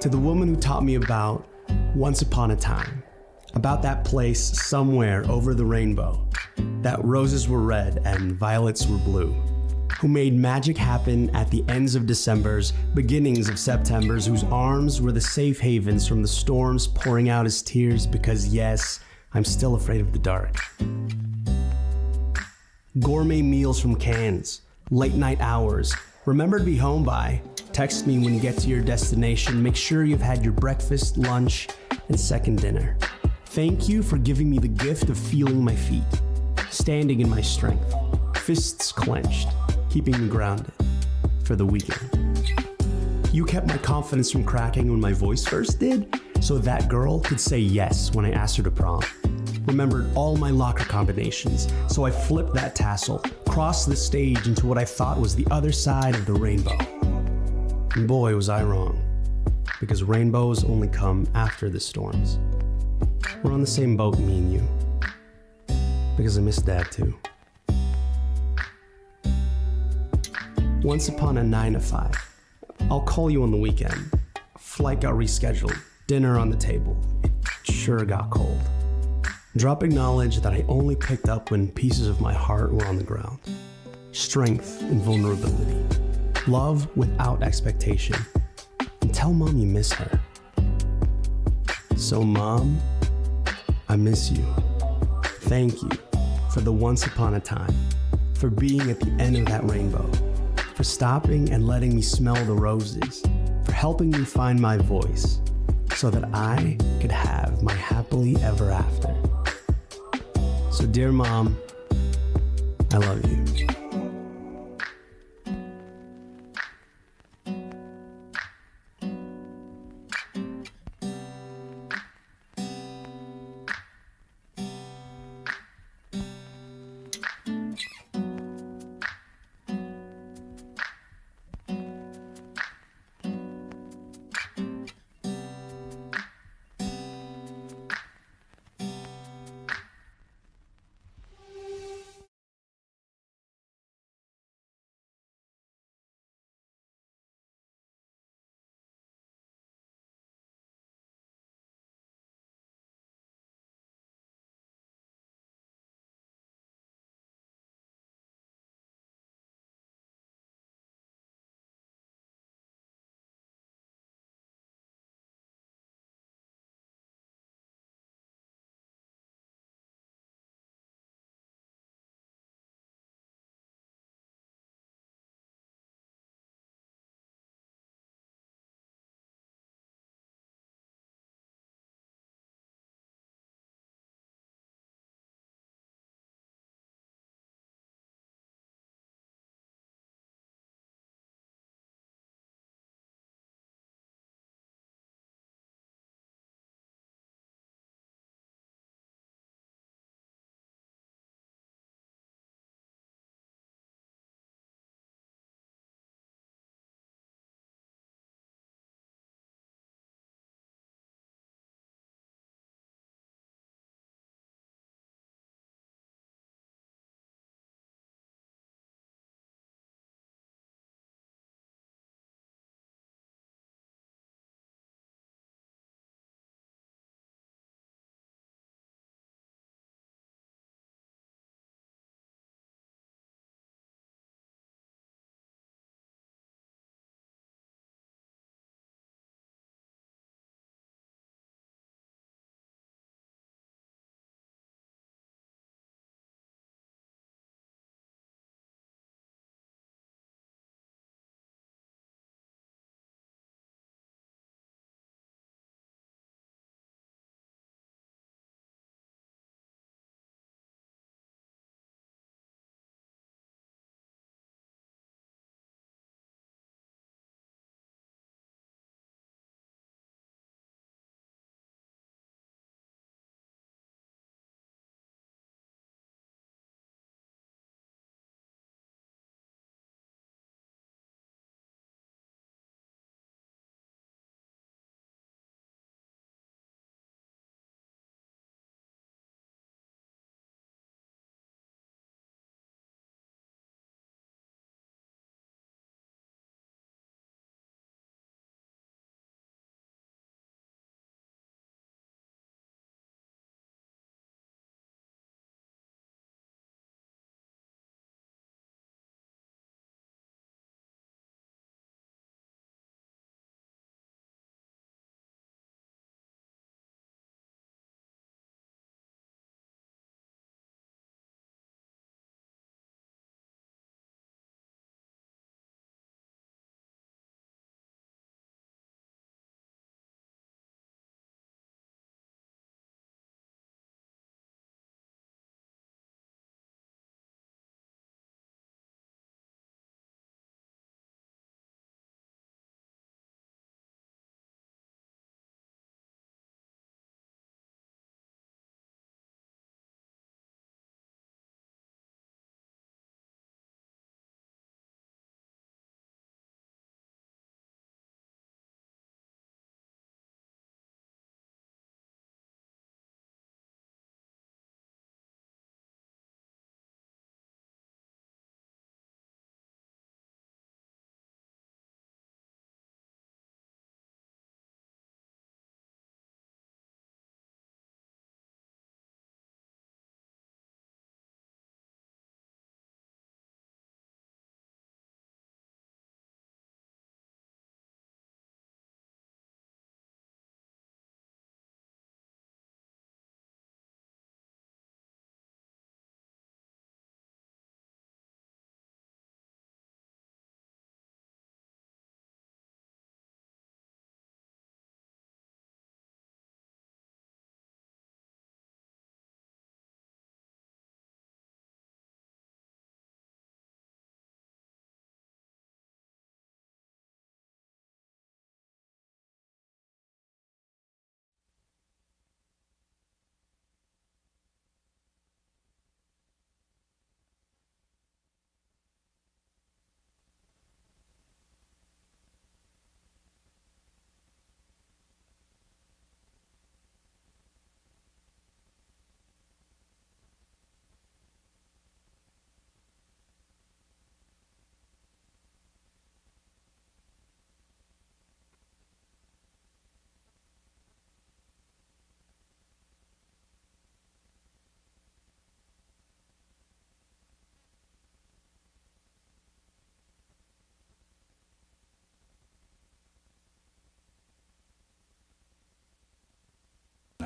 To the woman who taught me about once upon a time, about that place somewhere over the rainbow, that roses were red and violets were blue, who made magic happen at the ends of Decembers, beginnings of Septembers, whose arms were the safe havens from the storms pouring out as tears because yes, I'm still afraid of the dark. Gourmet meals from cans, late night hours, remember to be home by, text me when you get to your destination, make sure you've had your breakfast, lunch, and second dinner. Thank you for giving me the gift of feeling my feet, standing in my strength, fists clenched, keeping me grounded for the weekend. You kept my confidence from cracking when my voice first did, so that girl could say yes when I asked her to prom. Remembered all my locker combinations, so I flipped that tassel, crossed the stage into what I thought was the other side of the rainbow. And boy, was I wrong, because rainbows only come after the storms. We're on the same boat, me and you, because I miss Dad too. Once upon a 9 to 5, I'll call you on the weekend. Flight got rescheduled, dinner on the table. It sure got cold. Dropping knowledge that I only picked up when pieces of my heart were on the ground. Strength in vulnerability. Love without expectation. And tell Mom you miss her. So Mom, I miss you. Thank you for the once upon a time, for being at the end of that rainbow, for stopping and letting me smell the roses, for helping me find my voice so that I could have my happily ever after. So dear Mom, I love you.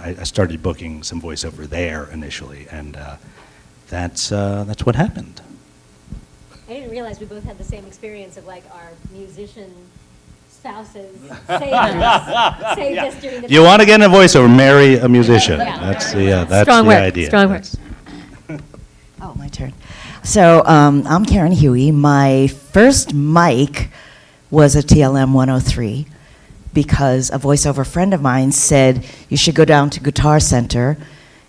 I started booking some voiceover there initially, and that's what happened. I didn't realize we both had the same experience of like our musician spouses saved us during the You want to get in a voiceover, marry a musician. Yeah. That's the Strong work. idea. Strong work. Oh, my turn. So I'm Karen Huie. My first mic was a TLM 103 because a voiceover friend of mine said you should go down to Guitar Center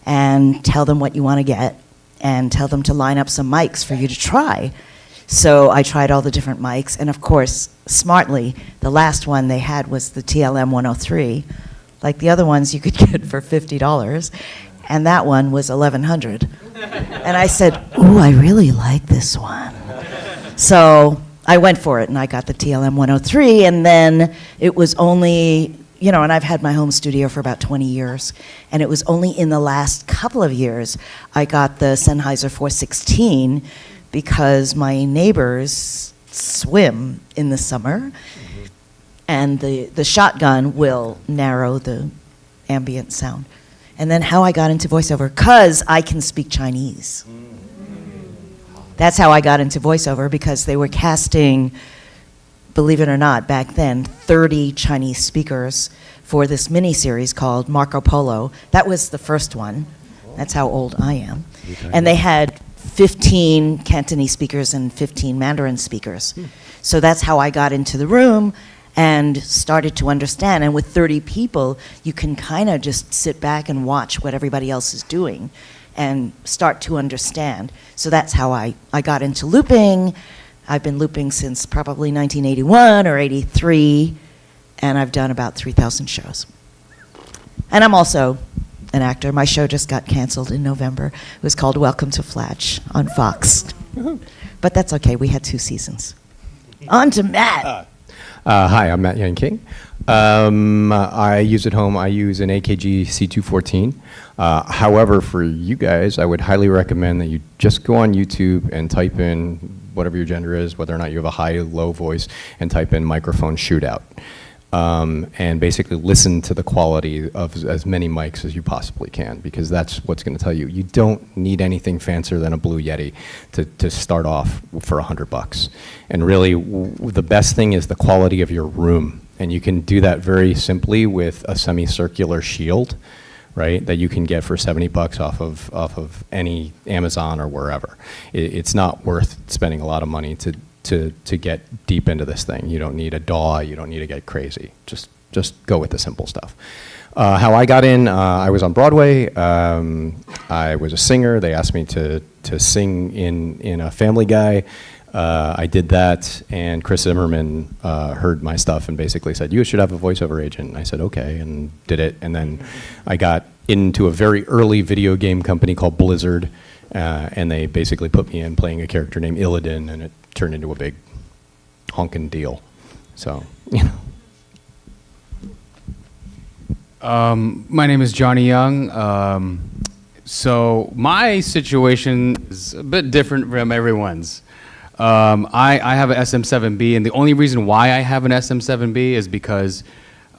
and tell them what you want to get and tell them to line up some mics for you to try. So I tried all the different mics, and of course, smartly, the last one they had was the TLM 103. Like the other ones you could get for $50, and that one was $1,100. And I said, ooh, I really like this one. So I went for it, and I got the TLM 103, and then it was only, you know, and I've had my home studio for about 20 years, and it was only in the last couple of years I got the Sennheiser 416 because my neighbors swim in the summer, and the shotgun will narrow the ambient sound. And then how I got into voiceover, because I can speak Chinese. That's how I got into voiceover, because they were casting, believe it or not, back then, 30 Chinese speakers for this mini-series called Marco Polo. That was the first one. That's how old I am. And they had 15 Cantonese speakers and 15 Mandarin speakers. So that's how I got into the room and started to understand. And with 30 people, you can kind of just sit back and watch what everybody else is doing and start to understand. So that's how I got into looping. I've been looping since probably 1981 or 83, and I've done about 3,000 shows. And I'm also an actor. My show just got canceled in November. It was called Welcome to Flatch on Fox. But that's okay, we had 2 seasons. On to Matt. Hi, I'm Matt Yang King. I use at home, I use an AKG C214. However, for you guys, I would highly recommend that you just go on YouTube and type in whatever your gender is, whether or not you have a high, low voice, and type in microphone shootout. And basically listen to the quality of as many mics as you possibly can, because that's what's going to tell you. You don't need anything fancier than a Blue Yeti to start off for $100. And really, the best thing is the quality of your room. And you can do that very simply with a semicircular shield, right, that you can get for $70 off of any Amazon or wherever. It's not worth spending a lot of money to get deep into this thing. You don't need a DAW, you don't need to get crazy. Just go with the simple stuff. How I got in, I was on Broadway. I was a singer. They asked me to sing in a Family Guy. I did that, and Chris Zimmerman heard my stuff and basically said, you should have a voiceover agent. And I said, okay, and did it. And then I got into a very early video game company called Blizzard, and they basically put me in playing a character named Illidan, and it turned into a big honkin' deal. So, you know. My name is Johnny Young. So my situation is a bit different from everyone's. I have an SM7B, and the only reason why I have an SM7B is because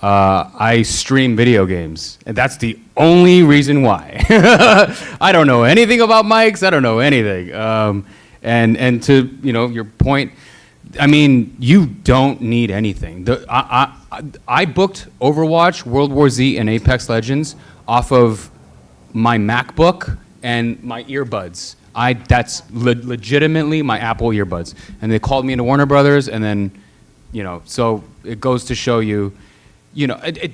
I stream video games, and that's the only reason why. I don't know anything about mics. I don't know anything. And to your point, I mean, you don't need anything. I booked Overwatch, World War Z, and Apex Legends off of my MacBook and my earbuds. That's legitimately my Apple earbuds. And they called me into Warner Brothers, and then, so it goes to show you,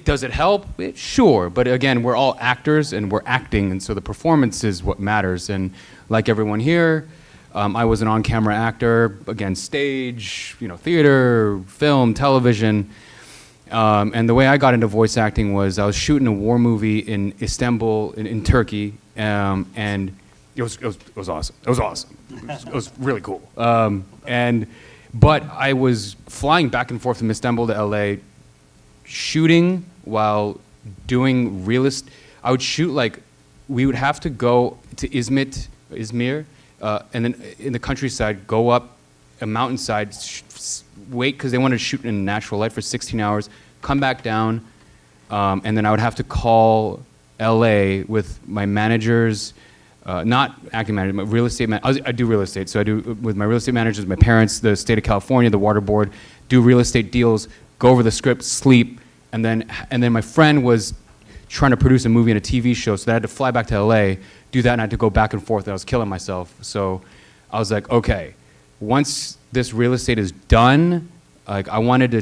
does it help? Sure, but again, we're all actors and we're acting, and so the performance is what matters. And like everyone here, I was an on-camera actor, again, stage, theater, film, television. And the way I got into voice acting was I was shooting a war movie in Istanbul, in Turkey, and it was awesome. It was awesome. It was really cool. But I was flying back and forth from Istanbul to LA, shooting while doing realist. I would shoot we would have to go to Izmir, and then in the countryside, go up a mountainside, wait, because they wanted to shoot in natural light for 16 hours, come back down, and then I would have to call LA with my managers, not acting manager, my real estate I do real estate, so I do with my real estate managers, my parents, the state of California, the water board, do real estate deals, go over the script, sleep, and then my friend was trying to produce a movie and a TV show, so I had to fly back to LA, do that, and I had to go back and forth, and I was killing myself. So I was like, okay, once this real estate is done, like I wanted to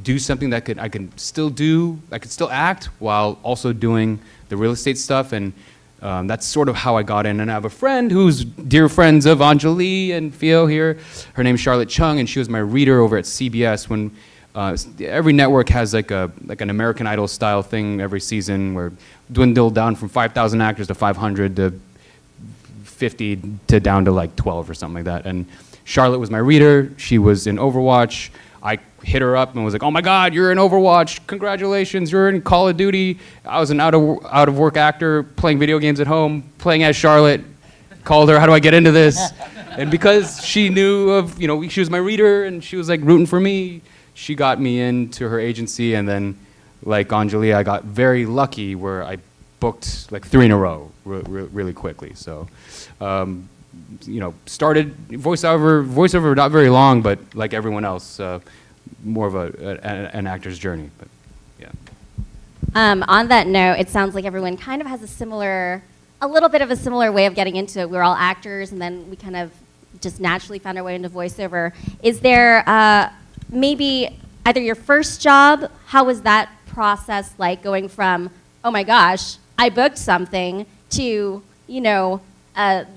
do something that I could still act while also doing the real estate stuff, and that's sort of how I got in. And I have a friend who's dear friends of Anjali and Theo here. Her name's Charlotte Chung, and she was my reader over at CBS when every network has like an American Idol style thing every season where dwindled down from 5,000 actors to 500 to 50 to down to like 12 or something like that. And Charlotte was my reader. She was in Overwatch. I hit her up and was like, "Oh my God, you're in Overwatch! Congratulations, you're in Call of Duty." I was an out of work actor playing video games at home, playing as Charlotte. Called her, "How do I get into this?" And because she knew of, she was my reader and she was like rooting for me, she got me into her agency. And then, like Anjali, I got very lucky where I booked like 3 in a row really quickly. So. Started voiceover not very long, but like everyone else, more of an actor's journey. But yeah. On that note, it sounds like everyone kind of has a little bit of a similar way of getting into it. We're all actors, and then we kind of just naturally found our way into voiceover. Is there maybe either your first job? How was that process like, going from, oh my gosh, I booked something, to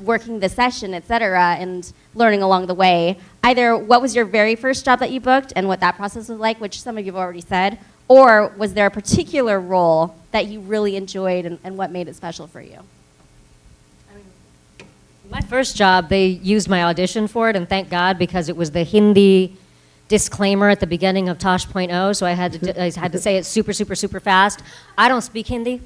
working the session, et cetera, and learning along the way? Either what was your very first job that you booked and what that process was like, which some of you have already said, or was there a particular role that you really enjoyed and what made it special for you? My first job, they used my audition for it, and thank God, because it was the Hindi disclaimer at the beginning of Tosh.0, so I had to say it super, super, super fast. I don't speak Hindi.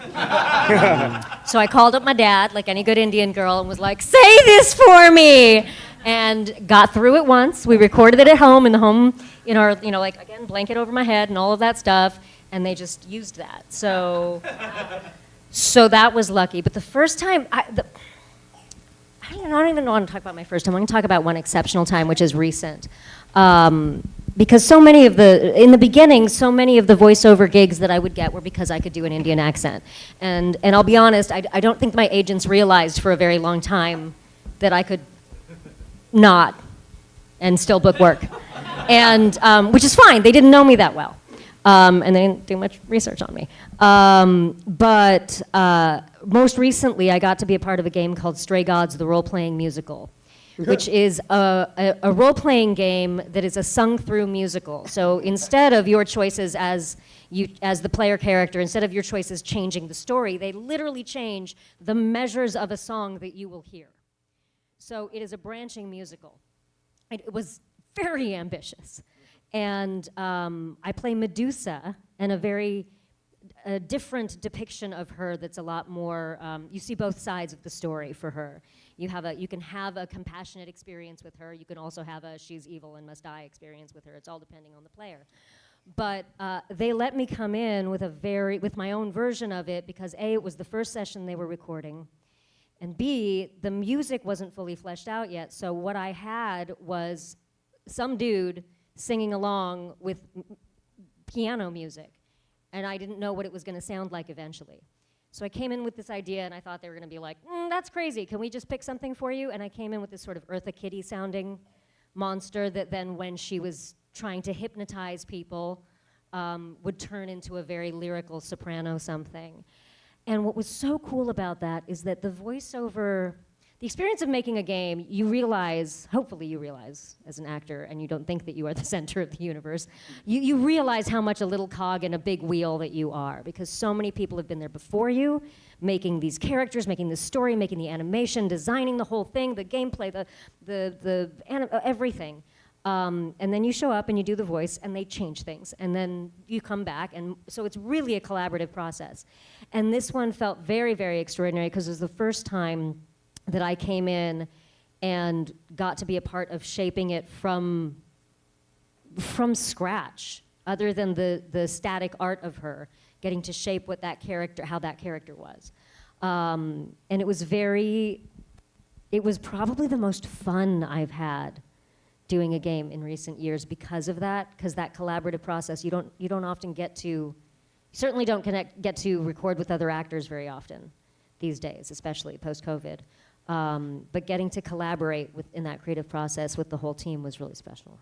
So I called up my dad, like any good Indian girl, and was like, "Say this for me!" And got through it once. We recorded it at home, in our, again, blanket over my head and all of that stuff, and they just used that. So that was lucky. But the first time, I don't even want to talk about my first time. I'm going to talk about one exceptional time, which is recent. Because in the beginning, so many of the voiceover gigs that I would get were because I could do an Indian accent. And I'll be honest, I don't think my agents realized for a very long time that I could not and still book work. And, which is fine, they didn't know me that well. And they didn't do much research on me. But most recently, I got to be a part of a game called Stray Gods, the role-playing musical, which is a role-playing game that is a sung-through musical. So instead of your choices as the player character, instead of your choices changing the story, they literally change the measures of a song that you will hear. So it is a branching musical. It was very ambitious. And I play Medusa, and a very different depiction of her that's a lot more, you see both sides of the story for her. You can have a compassionate experience with her. You can also have a she's evil and must die experience with her. It's all depending on the player. But they let me come in with my own version of it, because A, it was the first session they were recording, and B, the music wasn't fully fleshed out yet. So what I had was some dude singing along with piano music, and I didn't know what it was going to sound like eventually. So I came in with this idea, and I thought they were going to be like, "That's crazy, can we just pick something for you?" And I came in with this sort of Eartha Kitt sounding monster that then, when she was trying to hypnotize people, would turn into a very lyrical soprano something. And what was so cool about that is that the voiceover, the experience of making a game, you realize, hopefully you realize as an actor, and you don't think that you are the center of the universe, you realize how much a little cog in a big wheel that you are, because so many people have been there before you, making these characters, making the story, making the animation, designing the whole thing, the gameplay, everything. And then you show up and you do the voice, and they change things, and then you come back, and so it's really a collaborative process. And this one felt very, very extraordinary, because it was the first time that I came in and got to be a part of shaping it from scratch, other than the static art of her. getting to shape what that character, how that character was. And it was very, it was probably the most fun I've had doing a game in recent years because of that, because that collaborative process, you don't often get to, you certainly don't get to record with other actors very often these days, especially post-COVID. But getting to collaborate in that creative process with the whole team was really special.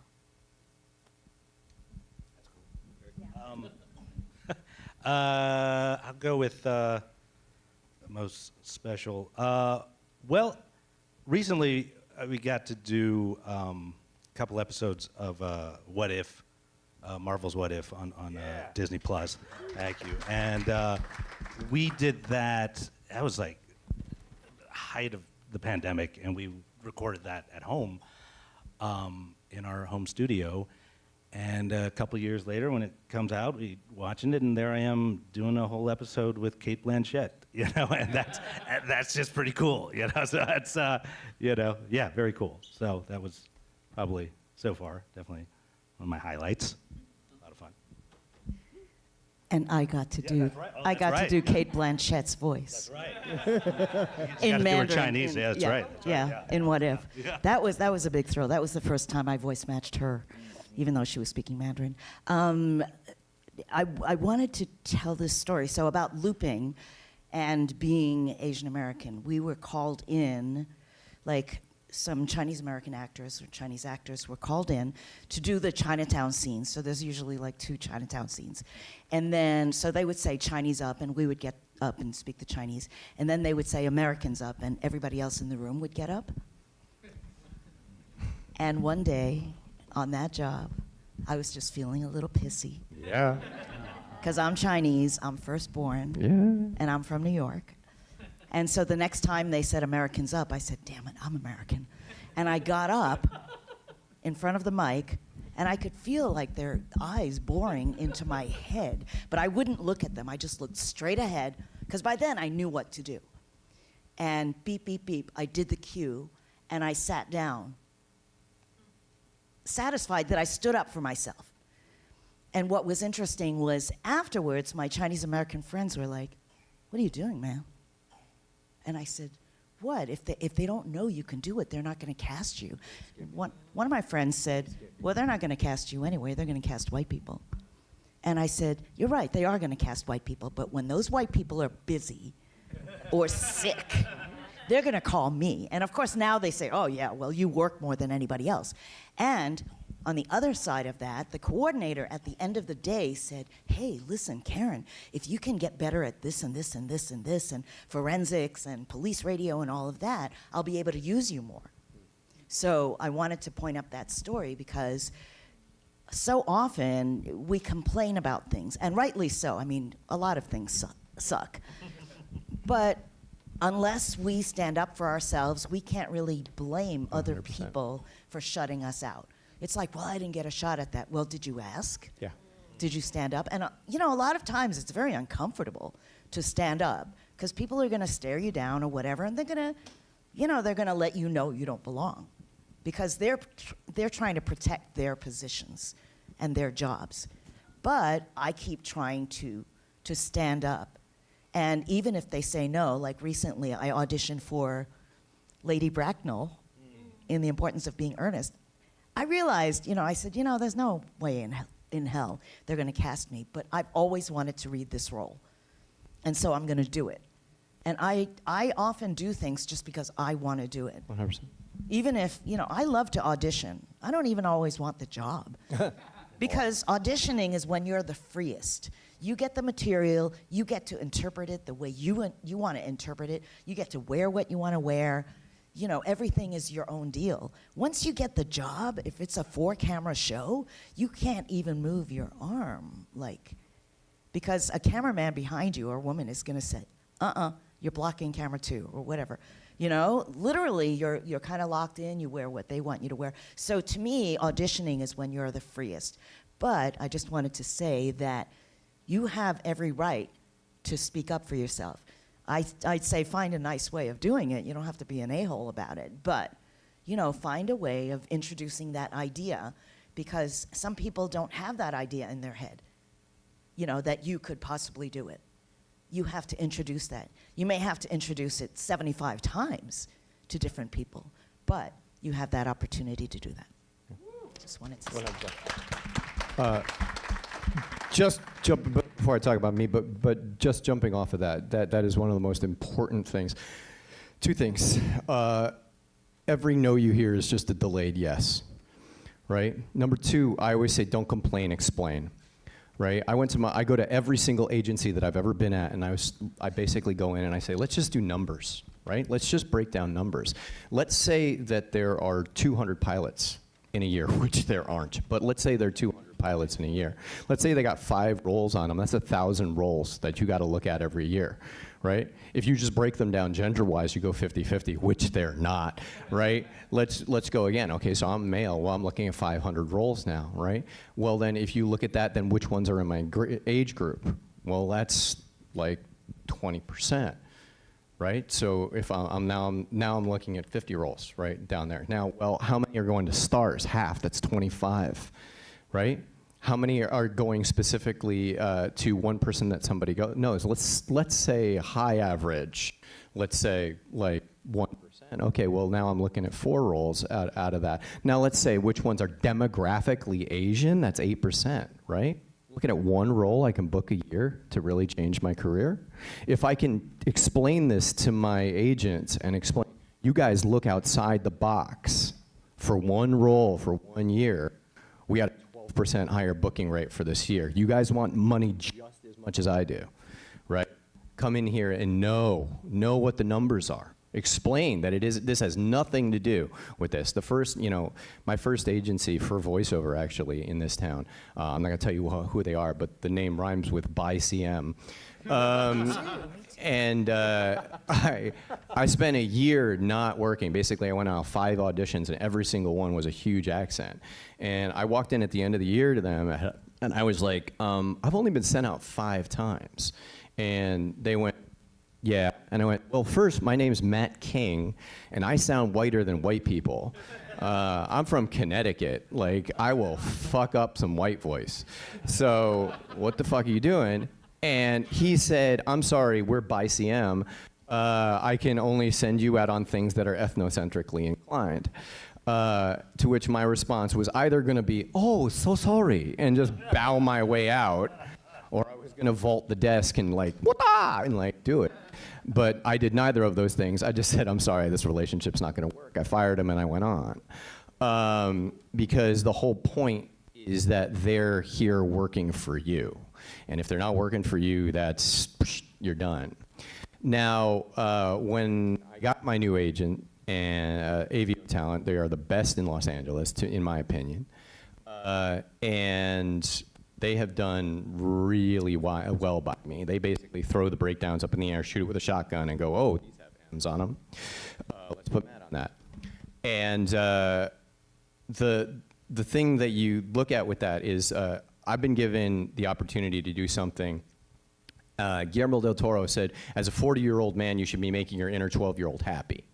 I'll go with most special. Well, recently we got to do a couple episodes of What If, Marvel's What If on Disney Plus. Thank you. And we did that. That was like height of the pandemic, and we recorded that at home in our home studio. And a couple years later, when it comes out, we watching it, and there I am doing a whole episode with Cate Blanchett, and that's just pretty cool, So that's yeah, very cool. So that was probably so far definitely one of my highlights. A lot of fun. And I got to do, that's right. Oh, I that's got right. to do Cate Blanchett's voice. That's right. In Mandarin. Chinese. Yeah, that's right. That's right. Yeah, in What If. Yeah. That was a big thrill. That was the first time I voice matched her, even though she was speaking Mandarin. I wanted to tell this story. So about looping and being Asian American, we were called in, like some Chinese American actors or Chinese actors were called in to do the Chinatown scenes. So there's usually like 2 Chinatown scenes. And then, so they would say Chinese up, and we would get up and speak the Chinese. And then they would say Americans up, and everybody else in the room would get up. And one day on that job, I was just feeling a little pissy. Yeah. Because I'm Chinese, I'm firstborn, Yeah. and I'm from New York. And so the next time they said Americans up, I said, damn it, I'm American. And I got up in front of the mic, and I could feel like their eyes boring into my head. But I wouldn't look at them. I just looked straight ahead, because by then I knew what to do. And beep, beep, beep, I did the cue, and I sat down, satisfied that I stood up for myself. And what was interesting was afterwards, my Chinese American friends were like, what are you doing, man? And I said, what? If they don't know you can do it, they're not going to cast you. One of my friends said, well, they're not going to cast you anyway. They're going to cast white people. And I said, you're right, they are going to cast white people. But when those white people are busy or sick, they're going to call me. And of course, now they say, oh, yeah, well, you work more than anybody else. And on the other side of that, the coordinator at the end of the day said, hey, listen, Karen, if you can get better at this and this and this and this and forensics and police radio and all of that, I'll be able to use you more. So I wanted to point up that story because so often we complain about things, and rightly so. I mean, a lot of things suck. But unless we stand up for ourselves, we can't really blame other 100%. people for shutting us out. It's like, well, I didn't get a shot at that. Well, did you ask? Yeah. Did you stand up? And, a lot of times it's very uncomfortable to stand up because people are going to stare you down or whatever, and they're going to, they're going to let you know you don't belong because they're trying to protect their positions and their jobs. But I keep trying to stand up. And even if they say no, like recently I auditioned for Lady Bracknell in The Importance of Being Earnest. I realized, I said, there's no way in hell they're going to cast me, but I've always wanted to read this role. And so I'm going to do it. And I often do things just because I want to do it. 100%. Even if, I love to audition. I don't even always want the job. Because auditioning is when you're the freest. You get the material, you get to interpret it the way you want to interpret it. You get to wear what you want to wear. Everything is your own deal. Once you get the job, if it's a 4-camera show, you can't even move your arm, because a cameraman behind you or a woman is going to say, you're blocking camera 2 or whatever. Literally you're kind of locked in, you wear what they want you to wear. So to me, auditioning is when you're the freest. But I just wanted to say that you have every right to speak up for yourself. I'd say find a nice way of doing it. You don't have to be an a-hole about it. But, find a way of introducing that idea because some people don't have that idea in their head. that you could possibly do it. You have to introduce that. You may have to introduce it 75 times to different people, but you have that opportunity to do that. Just wanted to say. Just jump before I talk about me, but just jumping off of that is one of the most important things. Two things. Every no you hear is just a delayed yes, right? Number two, I always say don't complain, explain, right? I go to every single agency that I've ever been at, and I basically go in and I say, let's just do numbers, right? Let's just break down numbers. Let's say that there are 200 pilots in a year, which there aren't, but let's say there are 200 pilots in a year. Let's say they got 5 roles on them. That's 1,000 roles that you got to look at every year, right? If you just break them down gender-wise, you go 50-50, which they're not, right? Let's go again. Okay, so I'm male. Well, I'm looking at 500 roles now, right? Well, then if you look at that, then which ones are in my age group? Well, that's like 20%. Right? So if I'm looking at 50 roles right down there. Now, well, how many are going to stars? Half. That's 25. Right? How many are going specifically to one person that somebody knows? Let's say high average. Let's say like 1%. Okay, well now I'm looking at 4 roles out of that. Now let's say which ones are demographically Asian. That's 8%. Right? Looking at 1 role I can book a year to really change my career. If I can explain this to my agents and explain, you guys look outside the box for 1 role for 1 year, we got a 12% higher booking rate for this year. You guys want money just as much as I do, right? Come in here and know what the numbers are. Explain that this has nothing to do with this. The first, my first agency for voiceover actually in this town, I'm not gonna tell you who they are, but the name rhymes with by CM. And I spent a year not working. Basically, I went out 5 auditions, and every single one was a huge accent. And I walked in at the end of the year to them, and I was like, I've only been sent out 5 times. And they went, yeah. And I went, well, first, my name's Matt King, and I sound whiter than white people. I'm from Connecticut. Like, I will fuck up some white voice. So what the fuck are you doing? And he said, I'm sorry, we're by CM. I can only send you out on things that are ethnocentrically inclined. To which my response was either going to be, oh, so sorry, and just bow my way out, or I was going to vault the desk and do it. But I did neither of those things. I just said, I'm sorry, this relationship's not going to work. I fired him and I went on. Because the whole point is that they're here working for you. And if they're not working for you, you're done. Now, when I got my new agent and AVO Talent, they are the best in Los Angeles, in my opinion. And they have done really well by me. They basically throw the breakdowns up in the air, shoot it with a shotgun, and go, oh, these have M's on them. Let's put Matt on that. And the thing that you look at with that is I've been given the opportunity to do something. Guillermo del Toro said, as a 40-year-old man, you should be making your inner 12-year-old happy.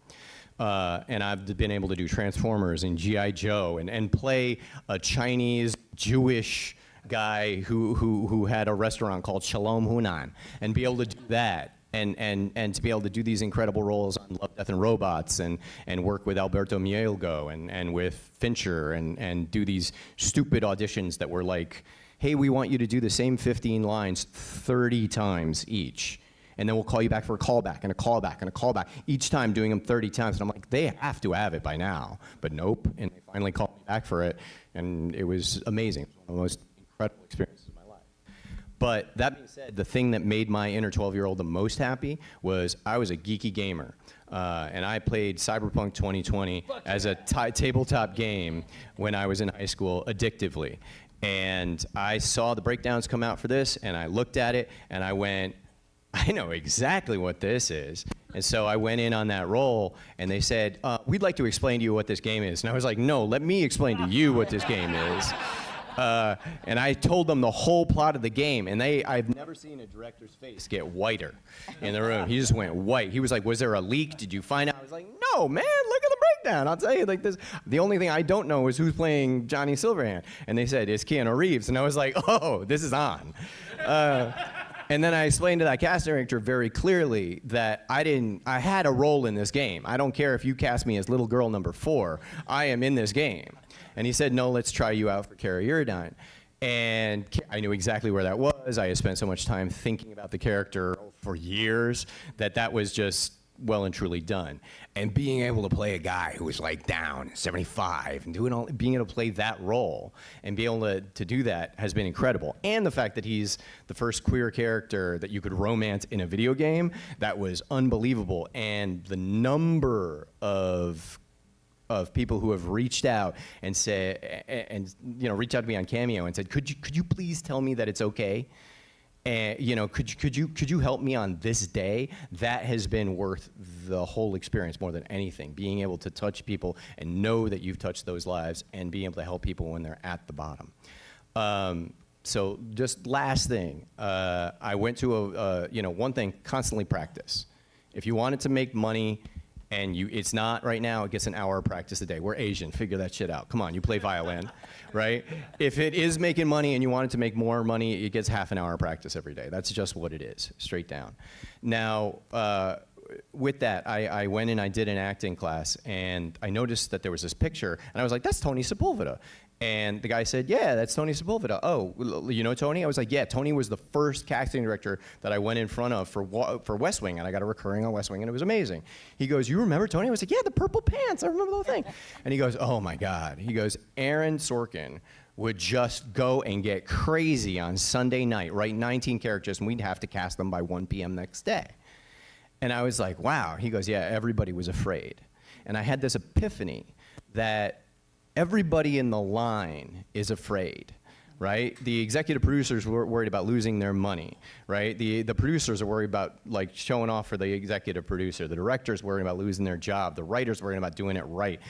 And I've been able to do Transformers and G.I. Joe and play a Chinese Jewish guy who had a restaurant called Shalom Hunan and be able to do that and to be able to do these incredible roles on Love, Death, and Robots and work with Alberto Mielgo and with Fincher and do these stupid auditions that were like, hey, we want you to do the same 15 lines 30 times each. And then we'll call you back for a callback and a callback and a callback, each time doing them 30 times. And I'm like, they have to have it by now. But nope. And they finally called me back for it. And it was amazing. It was one of the most incredible experiences of my life. But that being said, the thing that made my inner 12-year-old the most happy was I was a geeky gamer. And I played Cyberpunk 2020 as a tabletop game when I was in high school addictively. And I saw the breakdowns come out for this, and I looked at it, and I went, I know exactly what this is. And so I went in on that role, and they said, we'd like to explain to you what this game is. And I was like, no, let me explain to you what this game is. And I told them the whole plot of the game, and I've never seen a director's face get whiter in the room. He just went white. He was like, was there a leak? Did you find out? I was like, no, man, look at the breakdown. I'll tell you, like this. The only thing I don't know is who's playing Johnny Silverhand. And they said, it's Keanu Reeves. And I was like, oh, this is on. And then I explained to that casting director very clearly that I had a role in this game. I don't care if you cast me as little girl number 4. I am in this game. And he said, no, let's try you out for Cara Uridine. And I knew exactly where that was. I had spent so much time thinking about the character for years that was just well and truly done. And being able to play a guy who was like down 75 and being able to play that role and be able to do that has been incredible. And the fact that he's the first queer character that you could romance in a video game, that was unbelievable. And the number of people who have reached out and reached out to me on Cameo and said, could you please tell me that it's okay? And could you help me on this day? That has been worth the whole experience more than anything. Being able to touch people and know that you've touched those lives and being able to help people when they're at the bottom. So just last thing, I went to one thing, constantly practice. If you wanted to make money, and it's not right now, it gets an hour of practice a day. We're Asian, figure that shit out. Come on, you play violin, right? If it is making money and you want it to make more money, it gets half an hour of practice every day. That's just what it is, straight down. Now, with that, I went and I did an acting class, and I noticed that there was this picture, and I was like, that's Tony Sepulveda. And the guy said, yeah, that's Tony Sepulveda. Oh, you know Tony? I was like, yeah, Tony was the first casting director that I went in front of for West Wing, and I got a recurring on West Wing, and it was amazing. He goes, you remember Tony? I was like, yeah, the purple pants. I remember the whole thing. And he goes, oh my God. He goes, Aaron Sorkin would just go and get crazy on Sunday night, write 19 characters, and we'd have to cast them by 1 p.m. next day. And I was like, wow. He goes, yeah, everybody was afraid. And I had this epiphany that everybody in the line is afraid, right? The executive producers were worried about losing their money, right? The producers are worried about like showing off for the executive producer. The director's worried about losing their job. The writer's worried about doing it right?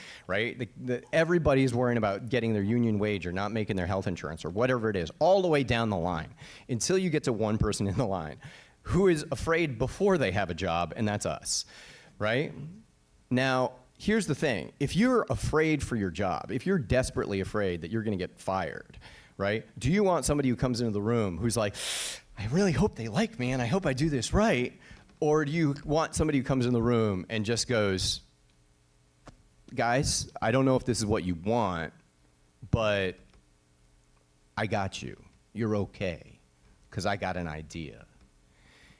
Everybody's worrying about getting their union wage or not making their health insurance or whatever it is, all the way down the line, until you get to one person in the line who is afraid before they have a job, and that's us, right? Now, here's the thing. If you're afraid for your job, if you're desperately afraid that you're going to get fired, right? Do you want somebody who comes into the room who's like, I really hope they like me and I hope I do this right? Or do you want somebody who comes in the room and just goes, guys, I don't know if this is what you want, but I got you. You're okay, because I got an idea.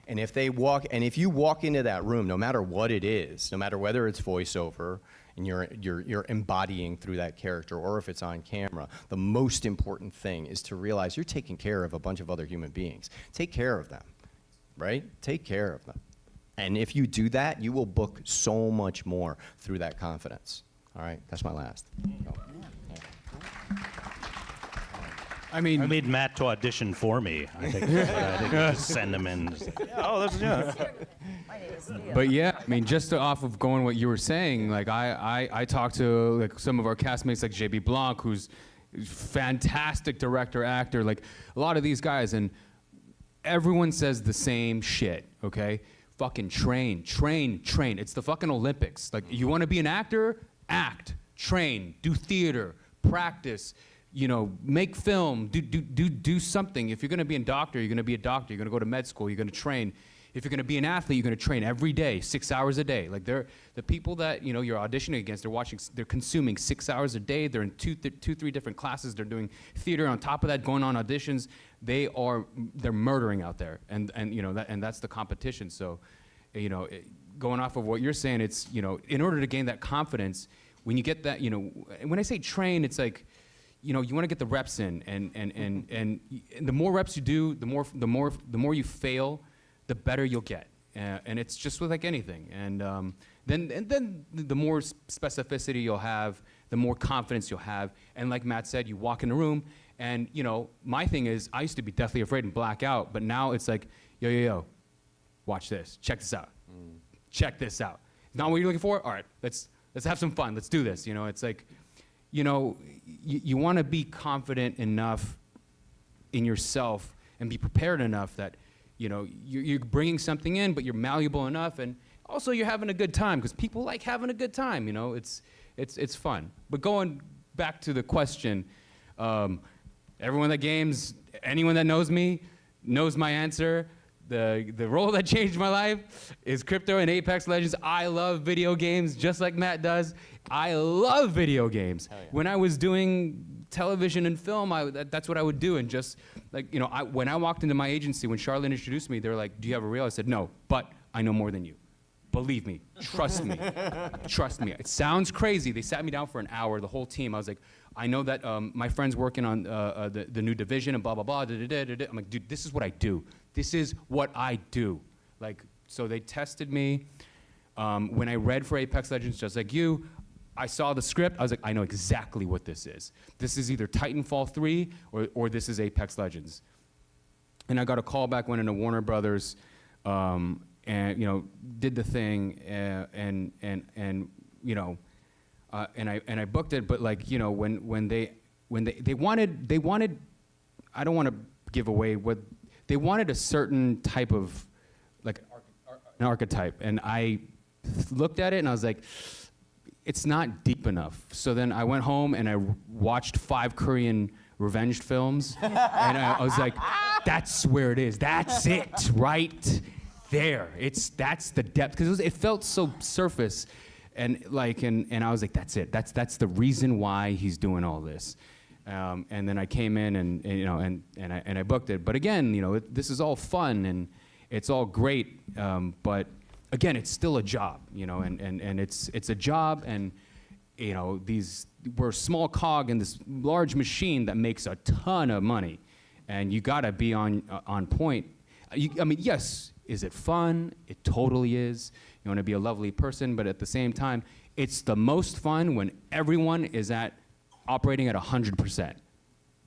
And if you walk into that room, no matter what it is, no matter whether it's voiceover and you're embodying through that character, or if it's on camera, the most important thing is to realize you're taking care of a bunch of other human beings. Take care of them, right? Take care of them. And if you do that, you will book so much more through that confidence. All right, that's my last. I mean, I made Matt to audition for me. I think just send him in. But yeah, I mean, just off of going what you were saying, like I talked to like some of our castmates like JB Blanc, who's fantastic director, actor, like a lot of these guys, and everyone says the same shit, okay? Fucking train. It's the fucking Olympics. Like, you want to be an actor? Act, train, do theater, practice, make film, do something. If you're going to be a doctor, you're going to be a doctor. You're going to go to med school. You're going to train. If you're going to be an athlete, you're going to train every day, 6 hours a day. Like, the people that you're auditioning against, they're consuming 6 hours a day. They're in three different classes. They're doing theater on top of that, going on auditions. They're murdering out there, and that's the competition. So, going off of what you're saying, it's in order to gain that confidence, when you get that, and when I say train, it's like, you want to get the reps in, and the more reps you do, the more you fail, the better you'll get. And it's just with like anything. And then the more specificity you'll have, the more confidence you'll have. And like Matt said, you walk in the room, and my thing is, I used to be deathly afraid and black out, but now it's like, yo, watch this, check this out, check this out. Not what you're looking for? All right, let's have some fun. Let's do this. It's like, you want to be confident enough in yourself and be prepared enough that, you're bringing something in, but you're malleable enough, and also you're having a good time, because people like having a good time. It's fun. But going back to the question, everyone that games, anyone that knows me, knows my answer. The role that changed my life is crypto and Apex Legends. I love video games just like Matt does. I love video games. Hell yeah. When I was doing television and film, that's what I would do. And just like, you know, when I walked into my agency, when Charlotte introduced me, they were like, do you have a reel? I said, no, but I know more than you. Believe me, trust me, trust me. It sounds crazy. They sat me down for an hour, the whole team. I was like, I know that my friend's working on the new division and blah, blah, blah. Da, da, da, da, da. I'm like, dude, this is what I do. This is what I do. Like, so they tested me. When I read for Apex Legends, just like you, I saw the script. I was like, I know exactly what this is. This is either Titanfall 3 or this is Apex Legends. And I got a call back, went into Warner Brothers, and you know, did the thing, and you know, and I booked it. But like, you know, when they wanted, I don't want to give away what they wanted, a certain type of like an archetype, and I looked at it and I was like, it's not deep enough. So then I went home and I watched 5 Korean revenge films, and I was like, that's where it is. That's it, right there. That's the depth, because it felt so surface, and like, and I was like, that's it. That's the reason why he's doing all this. And then I came in and you know, and I booked it. But again, you know, this is all fun and it's all great. But again, it's still a job, you know, and it's a job, and you know, we're a small cog in this large machine that makes a ton of money, and you gotta be on point. I mean, yes, is it fun? It totally is. You want to be a lovely person, but at the same time, it's the most fun when everyone is operating at 100%.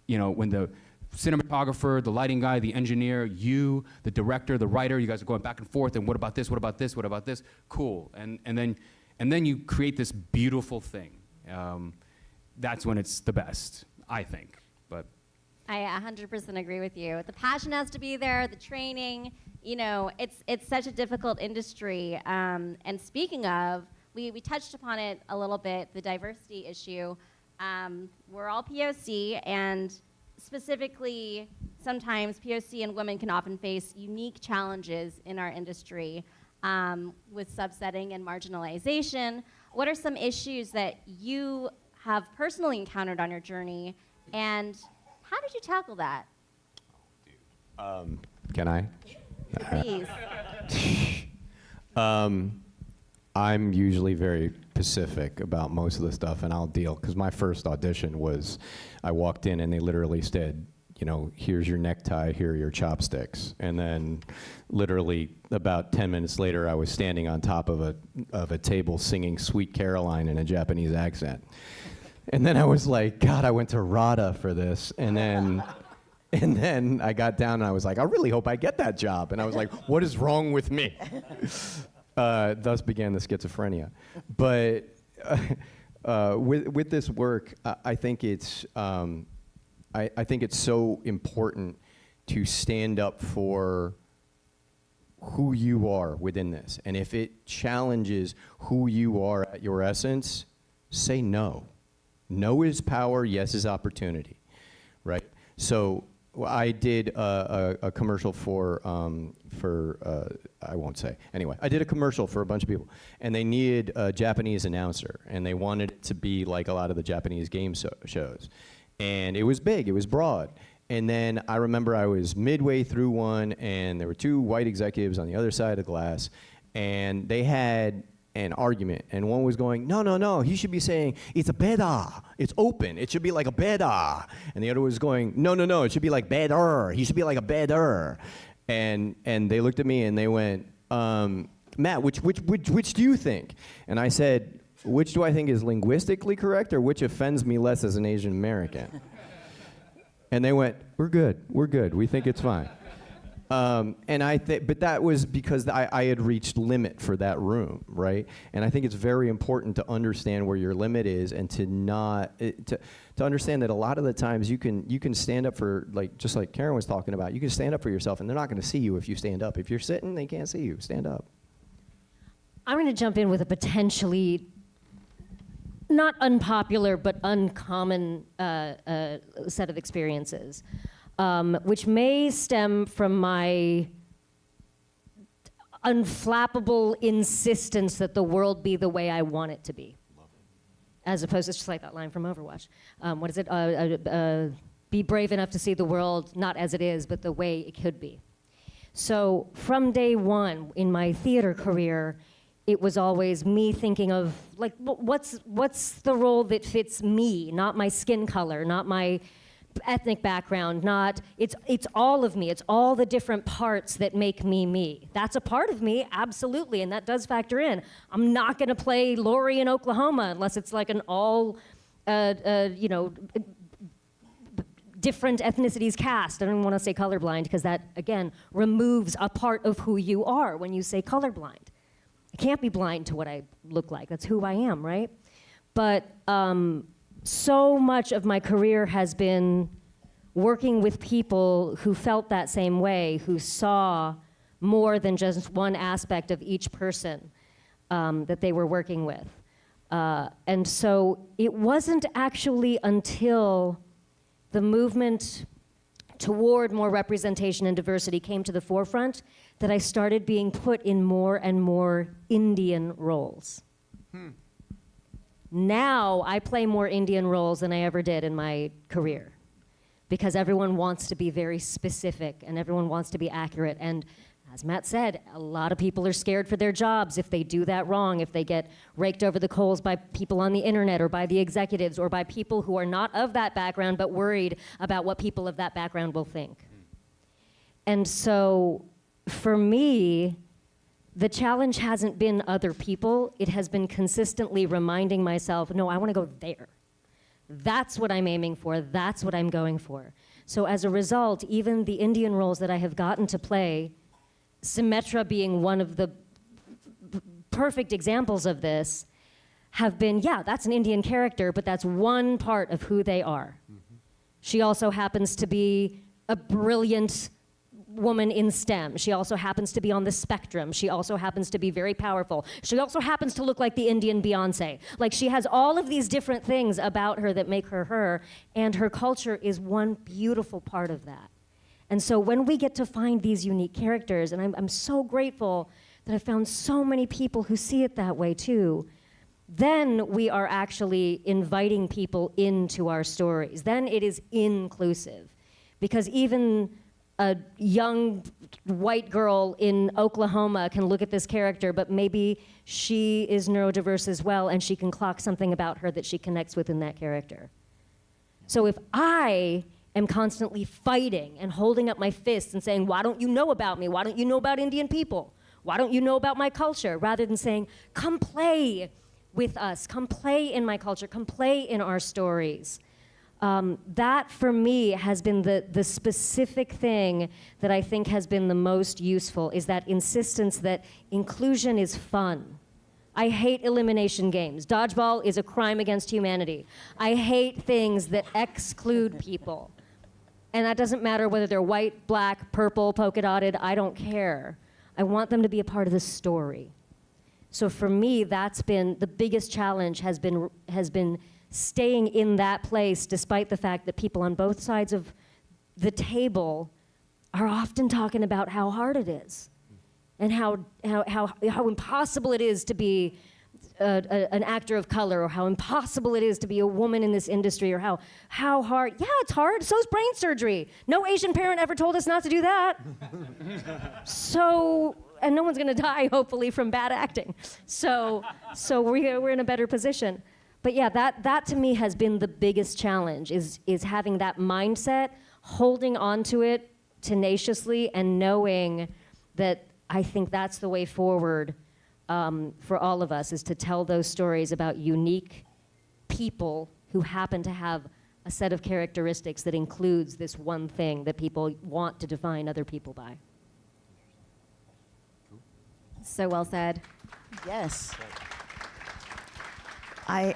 You know, when the cinematographer, the lighting guy, the engineer, you, the director, the writer, you guys are going back and forth, and what about this, what about this, what about this? Cool. And then you create this beautiful thing. That's when it's the best, I think. But I 100% agree with you. The passion has to be there, the training, you know, it's such a difficult industry. And speaking of, we touched upon it a little bit, the diversity issue. We're all POC, and specifically, sometimes POC and women can often face unique challenges in our industry with subsetting and marginalization. What are some issues that you have personally encountered on your journey, and how did you tackle that? Can I? Please. I'm usually very specific about most of the stuff, and I'll deal, because my first audition was, I walked in and they literally said, you know, here's your necktie, here are your chopsticks. And then literally about 10 minutes later, I was standing on top of a table singing Sweet Caroline in a Japanese accent. And then I was like, God, I went to RADA for this. And then I got down and I was like, I really hope I get that job. And I was like, what is wrong with me? Thus began the schizophrenia. But with this work, I think it's so important to stand up for who you are within this. And if it challenges who you are at your essence, say no. No is power, yes is opportunity, right? So I did a commercial for I won't say. Anyway, I did a commercial for a bunch of people, and they needed a Japanese announcer, and they wanted it to be like a lot of the Japanese game shows. And it was big, it was broad. And then I remember I was midway through one, and there were 2 white executives on the other side of the glass, and they had an argument, and one was going, no, he should be saying, it's a beda, it's open, it should be like a beda. And the other was going, no, it should be like bedder, he should be like a bedder. And they looked at me and they went, Matt, which do you think? And I said, which do I think is linguistically correct, or which offends me less as an Asian American? And they went, we're good, we think it's fine. But that was because I had reached limit for that room, right? And I think it's very important to understand where your limit is, and to understand that a lot of the times you can stand up for, like, just like Karen was talking about, you can stand up for yourself, and they're not going to see you if you stand up. If you're sitting, they can't see you. Stand up. I'm going to jump in with a potentially not unpopular but uncommon set of experiences. which may stem from my unflappable insistence that the world be the way I want it to be. As opposed to, it's just like that line from Overwatch. What is it? Be brave enough to see the world not as it is, but the way it could be. So from day one in my theater career, it was always me thinking of, like, what's the role that fits me, not my skin color, not my ethnic background, not, it's all of me. It's all the different parts that make me me. That's a part of me, absolutely, and that does factor in. I'm not gonna play Lori in Oklahoma unless it's like an all, different ethnicities cast. I don't want to say colorblind because that, again, removes a part of who you are when you say colorblind. I can't be blind to what I look like. That's who I am, right? But so much of my career has been working with people who felt that same way, who saw more than just one aspect of each person that they were working with. And so it wasn't actually until the movement toward more representation and diversity came to the forefront that I started being put in more and more Indian roles. Now I play more Indian roles than I ever did in my career because everyone wants to be very specific and everyone wants to be accurate. And as Matt said, a lot of people are scared for their jobs if they do that wrong, if they get raked over the coals by people on the internet or by the executives or by people who are not of that background but worried about what people of that background will think. And so for me, the challenge hasn't been other people. It has been consistently reminding myself, no, I want to go there. That's what I'm aiming for. That's what I'm going for. So as a result, even the Indian roles that I have gotten to play, Symmetra being one of the perfect examples of this, have been, yeah, that's an Indian character, but that's one part of who they are. She also happens to be a brilliant woman in STEM. She also happens to be on the spectrum. She also happens to be very powerful. She also happens to look like the Indian Beyonce. Like, she has all of these different things about her that make her her, and her culture is one beautiful part of that. And so when we get to find these unique characters, and I'm so grateful that I found so many people who see it that way too, then we are actually inviting people into our stories. Then it is inclusive. Because even a young white girl in Oklahoma can look at this character, but maybe she is neurodiverse as well, and she can clock something about her that she connects with in that character. So if I am constantly fighting and holding up my fists and saying, why don't you know about me? Why don't you know about Indian people? Why don't you know about my culture? Rather than saying, come play with us, come play in my culture, come play in our stories. That for me has been the specific thing that I think has been the most useful, is that insistence that inclusion is fun. I hate elimination games. Dodgeball is a crime against humanity. I hate things that exclude people. And that doesn't matter whether they're white, black, purple, polka dotted, I don't care. I want them to be a part of the story. So for me, that's been the biggest challenge, has been staying in that place despite the fact that people on both sides of the table are often talking about how hard it is and how impossible it is to be an actor of color, or how impossible it is to be a woman in this industry, or how hard. Yeah, it's hard. So's brain surgery. No Asian parent ever told us not to do that. So, and no one's gonna die, hopefully, from bad acting. So we're in a better position. But yeah, that to me has been the biggest challenge, is having that mindset, holding on to it tenaciously, and knowing that I think that's the way forward for all of us, is to tell those stories about unique people who happen to have a set of characteristics that includes this one thing that people want to define other people by. So well said. Yes. I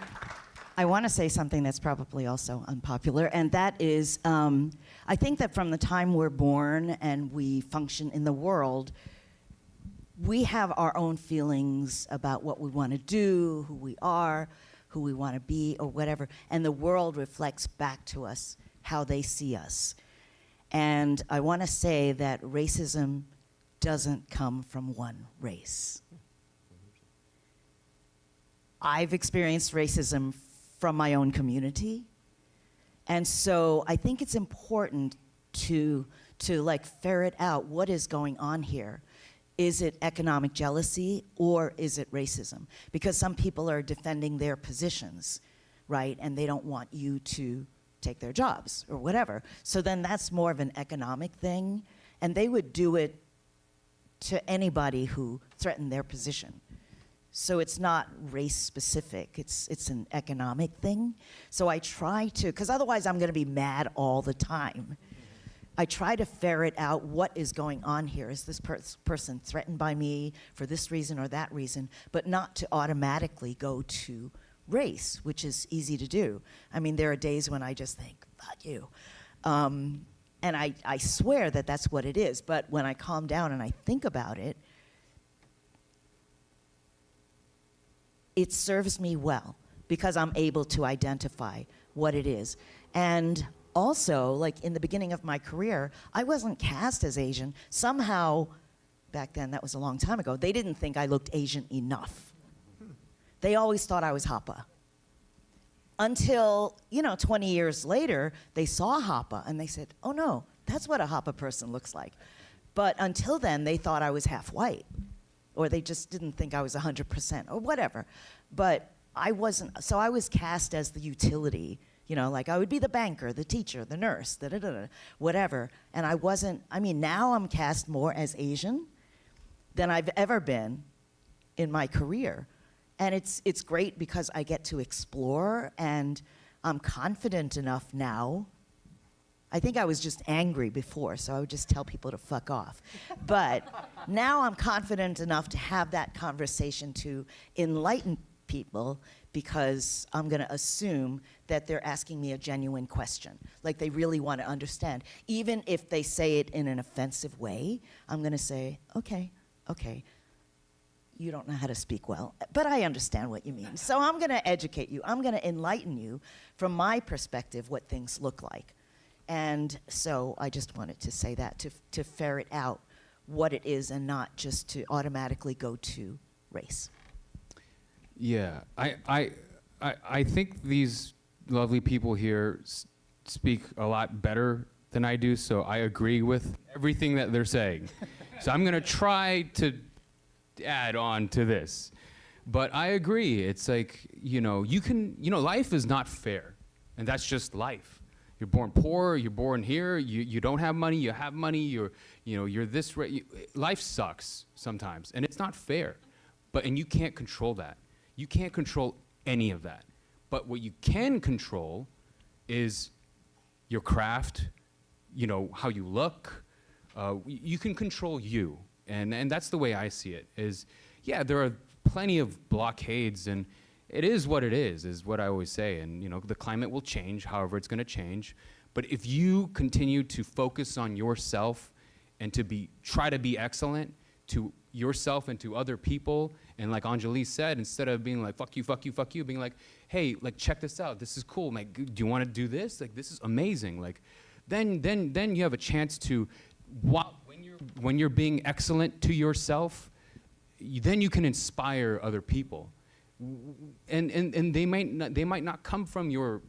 want to say something that's probably also unpopular, and that is, I think that from the time we're born and we function in the world, we have our own feelings about what we want to do, who we are, who we want to be, or whatever, and the world reflects back to us how they see us. And I want to say that racism doesn't come from one race. I've experienced racism from my own community. And so I think it's important to like ferret out what is going on here. Is it economic jealousy or is it racism? Because some people are defending their positions, right? And they don't want you to take their jobs or whatever. So then that's more of an economic thing. And they would do it to anybody who threatened their position. So it's not race specific, it's an economic thing. So I try to, because otherwise I'm gonna be mad all the time. I try to ferret out what is going on here. Is this person threatened by me for this reason or that reason, but not to automatically go to race, which is easy to do. I mean, there are days when I just think, fuck you. And I swear that that's what it is, but when I calm down and I think about it, it serves me well because I'm able to identify what it is. And also, like in the beginning of my career, I wasn't cast as Asian. Somehow, back then, that was a long time ago, they didn't think I looked Asian enough. They always thought I was Hapa. Until, 20 years later, they saw Hapa and they said, oh no, that's what a Hapa person looks like. But until then, they thought I was half white. Or they just didn't think I was 100% or whatever. But I wasn't, so I was cast as the utility, like I would be the banker, the teacher, the nurse, whatever. And I wasn't, now I'm cast more as Asian than I've ever been in my career. And it's great because I get to explore and I'm confident enough now. I think I was just angry before, so I would just tell people to fuck off. But now I'm confident enough to have that conversation to enlighten people because I'm going to assume that they're asking me a genuine question. Like they really want to understand. Even if they say it in an offensive way, I'm going to say, okay, you don't know how to speak well, but I understand what you mean. So I'm going to educate you. I'm going to enlighten you from my perspective what things look like. And so I just wanted to say that, to ferret out what it is and not just to automatically go to race. Yeah, I think these lovely people here speak a lot better than I do, so I agree with everything that they're saying. So I'm gonna try to add on to this. But I agree, it's like, life is not fair, and that's just life. You're born poor, you're born here, you don't have money, you have money, you're this, life sucks sometimes, and it's not fair. And you can't control that. You can't control any of that. But what you can control is your craft, how you look. You can control you. And that's the way I see it, is, yeah, there are plenty of blockades, and it is what it is what I always say. And, the climate will change, however it's going to change. But if you continue to focus on yourself and try to be excellent to yourself and to other people, and like Anjali said, instead of being like, fuck you, fuck you, fuck you, being like, hey, like, check this out, this is cool, like, do you want to do this? Like, this is amazing. Like, then you have a chance to, when you're being excellent to yourself, then you can inspire other people. And they might not come from your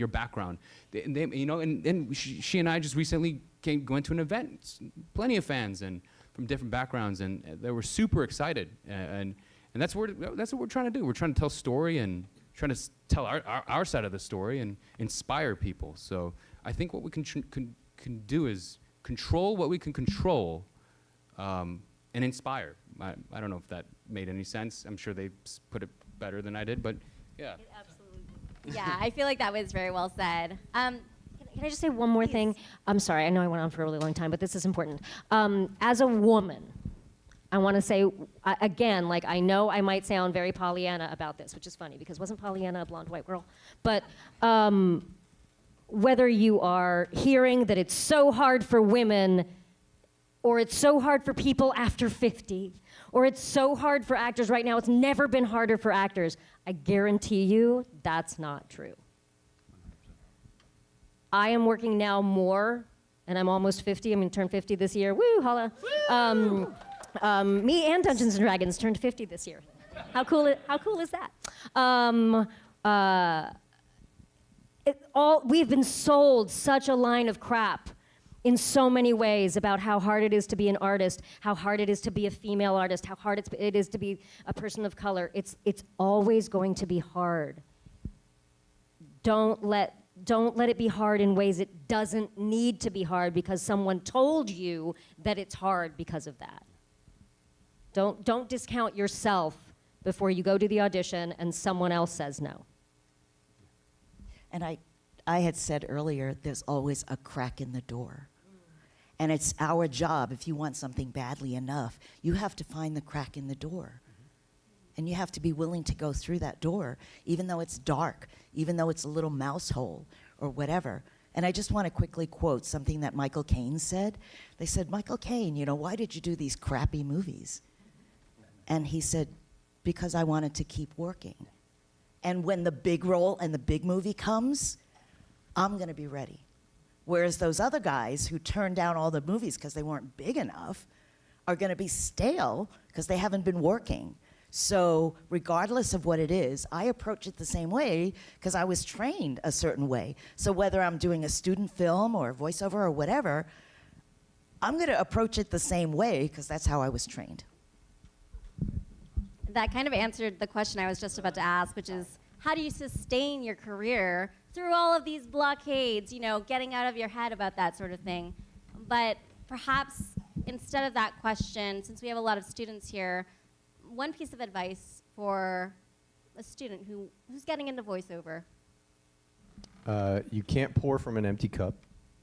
background. She and I just recently went to an event, plenty of fans and from different backgrounds, and they were super excited. And that's what we're trying to do. We're trying to tell story and trying to tell our side of the story and inspire people. So I think what we can do is control what we can control, and inspire. I don't know if that made any sense. I'm sure they put it better than I did, but yeah. It absolutely Yeah, I feel like that was very well said. Can I just say one more thing? I'm sorry, I know I went on for a really long time, but this is important. As a woman, I want to say, again, like, I know I might sound very Pollyanna about this, which is funny, because wasn't Pollyanna a blonde white girl? But whether you are hearing that it's so hard for women, or it's so hard for people after 50, or it's so hard for actors right now, it's never been harder for actors, I guarantee you that's not true. I am working now more and I'm almost 50. I'm going to turn 50 this year. Woo, holla. Me and Dungeons and Dragons turned 50 this year. How cool is that? We've been sold such a line of crap in so many ways about how hard it is to be an artist, how hard it is to be a female artist, how hard it is to be a person of color. It's always going to be hard. Don't let it be hard in ways it doesn't need to be hard because someone told you that it's hard because of that. Don't discount yourself before you go to the audition and someone else says no. And I had said earlier, there's always a crack in the door. And it's our job, if you want something badly enough, you have to find the crack in the door. And you have to be willing to go through that door, even though it's dark, even though it's a little mouse hole or whatever. And I just want to quickly quote something that Michael Caine said. They said, Michael Caine, why did you do these crappy movies? And he said, because I wanted to keep working. And when the big role and the big movie comes, I'm going to be ready. Whereas those other guys who turned down all the movies because they weren't big enough are going to be stale because they haven't been working. So regardless of what it is, I approach it the same way because I was trained a certain way. So whether I'm doing a student film or voiceover or whatever, I'm going to approach it the same way because that's how I was trained. That kind of answered the question I was just about to ask, which is, how do you sustain your career through all of these blockades, getting out of your head about that sort of thing? But perhaps instead of that question, since we have a lot of students here, one piece of advice for a student who's getting into voiceover. You can't pour from an empty cup.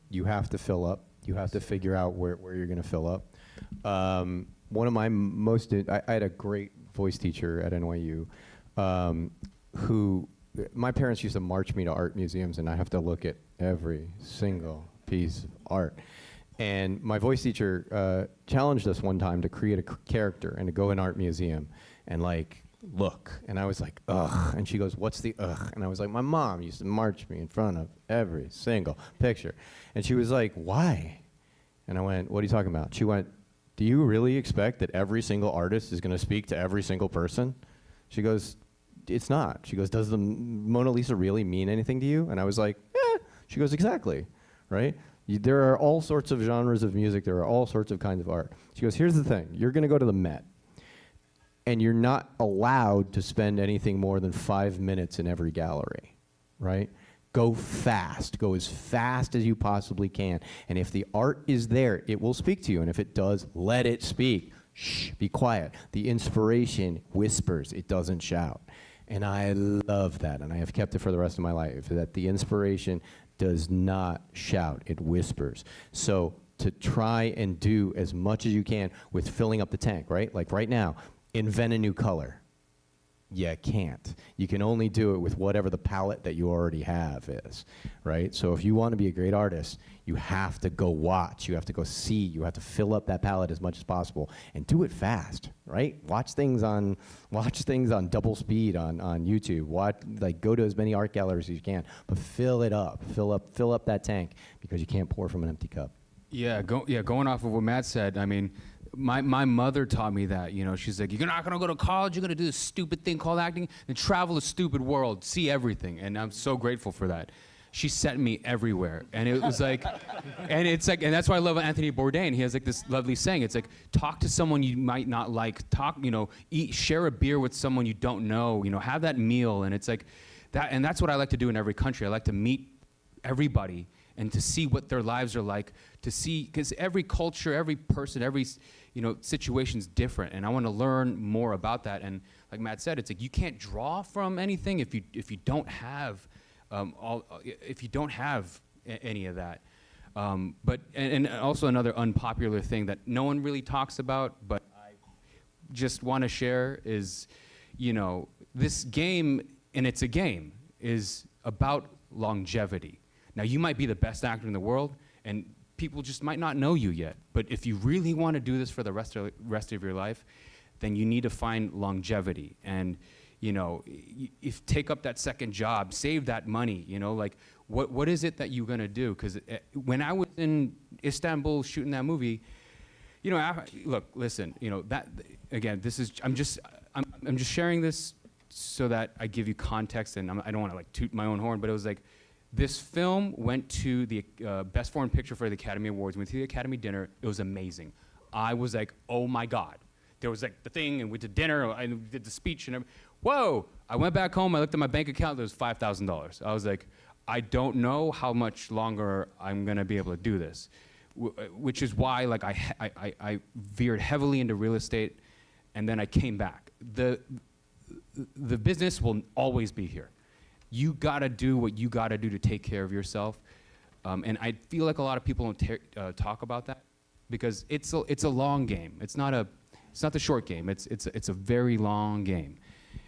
You have to fill up. You have to figure out where you're going to fill up. One of my I had a great voice teacher at NYU who, my parents used to march me to art museums and I have to look at every single piece of art. And my voice teacher challenged us one time to create a character and to go in an art museum and look. And I was like, ugh. And she goes, what's the ugh? And I was like, my mom used to march me in front of every single picture. And she was like, why? And I went, what are you talking about? She went, do you really expect that every single artist is going to speak to every single person? She goes, it's not. She goes, does the Mona Lisa really mean anything to you? And I was like, eh. She goes, exactly, right? There are all sorts of genres of music. There are all sorts of kinds of art. She goes, here's the thing. You're going to go to the Met, and you're not allowed to spend anything more than 5 minutes in every gallery, right? Go fast. Go as fast as you possibly can. And if the art is there, it will speak to you. And if it does, let it speak. Shh, be quiet. The inspiration whispers. It doesn't shout. And I love that, and I have kept it for the rest of my life, that the inspiration does not shout, it whispers. So to try and do as much as you can with filling up the tank, right? Like right now, invent a new color. You can't. You can only do it with whatever the palette that you already have is, right? So if you want to be a great artist, you have to go watch, you have to go see, you have to fill up that palette as much as possible and do it fast, right? Watch things on double speed on YouTube. Go to as many art galleries as you can, but fill it up, fill up that tank because you can't pour from an empty cup. Yeah, going off of what Matt said, I mean, my mother taught me that, she's like, you're not gonna go to college, you're gonna do this stupid thing called acting, and travel the stupid world, see everything, and I'm so grateful for that. She sent me everywhere, and it was like, and that's why I love Anthony Bourdain. He has this lovely saying. It's like, talk to someone you might not like, share a beer with someone you don't know, have that meal, and it's like that, and that's what I like to do in every country. I like to meet everybody and to see what their lives are like, to see, because every culture, every person, every situation's different, and I want to learn more about that. And like Matt said, it's like you can't draw from anything if you don't have any of that. But also another unpopular thing that no one really talks about, but I just want to share is, this game, and it's a game, is about longevity. Now, you might be the best actor in the world, and people just might not know you yet. But if you really want to do this for the rest of your life, then you need to find longevity. And, if take up that second job, save that money, what is it that you're gonna do? Because when I was in Istanbul shooting that movie, you know, look, listen, you know, that again, this is I'm just sharing this so that I give you context, and I don't want to like toot my own horn, but it was like this film went to the Best Foreign Picture for the Academy Awards, went to the Academy dinner. It was amazing. I was like, oh my God. There was like the thing, and we did dinner, and we did the speech, and whoa! I went back home, I looked at my bank account, there was $5,000. I was like, I don't know how much longer I'm gonna be able to do this, which is why like I veered heavily into real estate, and then I came back. The business will always be here. You gotta do what you gotta do to take care of yourself, and I feel like a lot of people don't talk about that because it's a long game. It's not the short game. It's a very long game,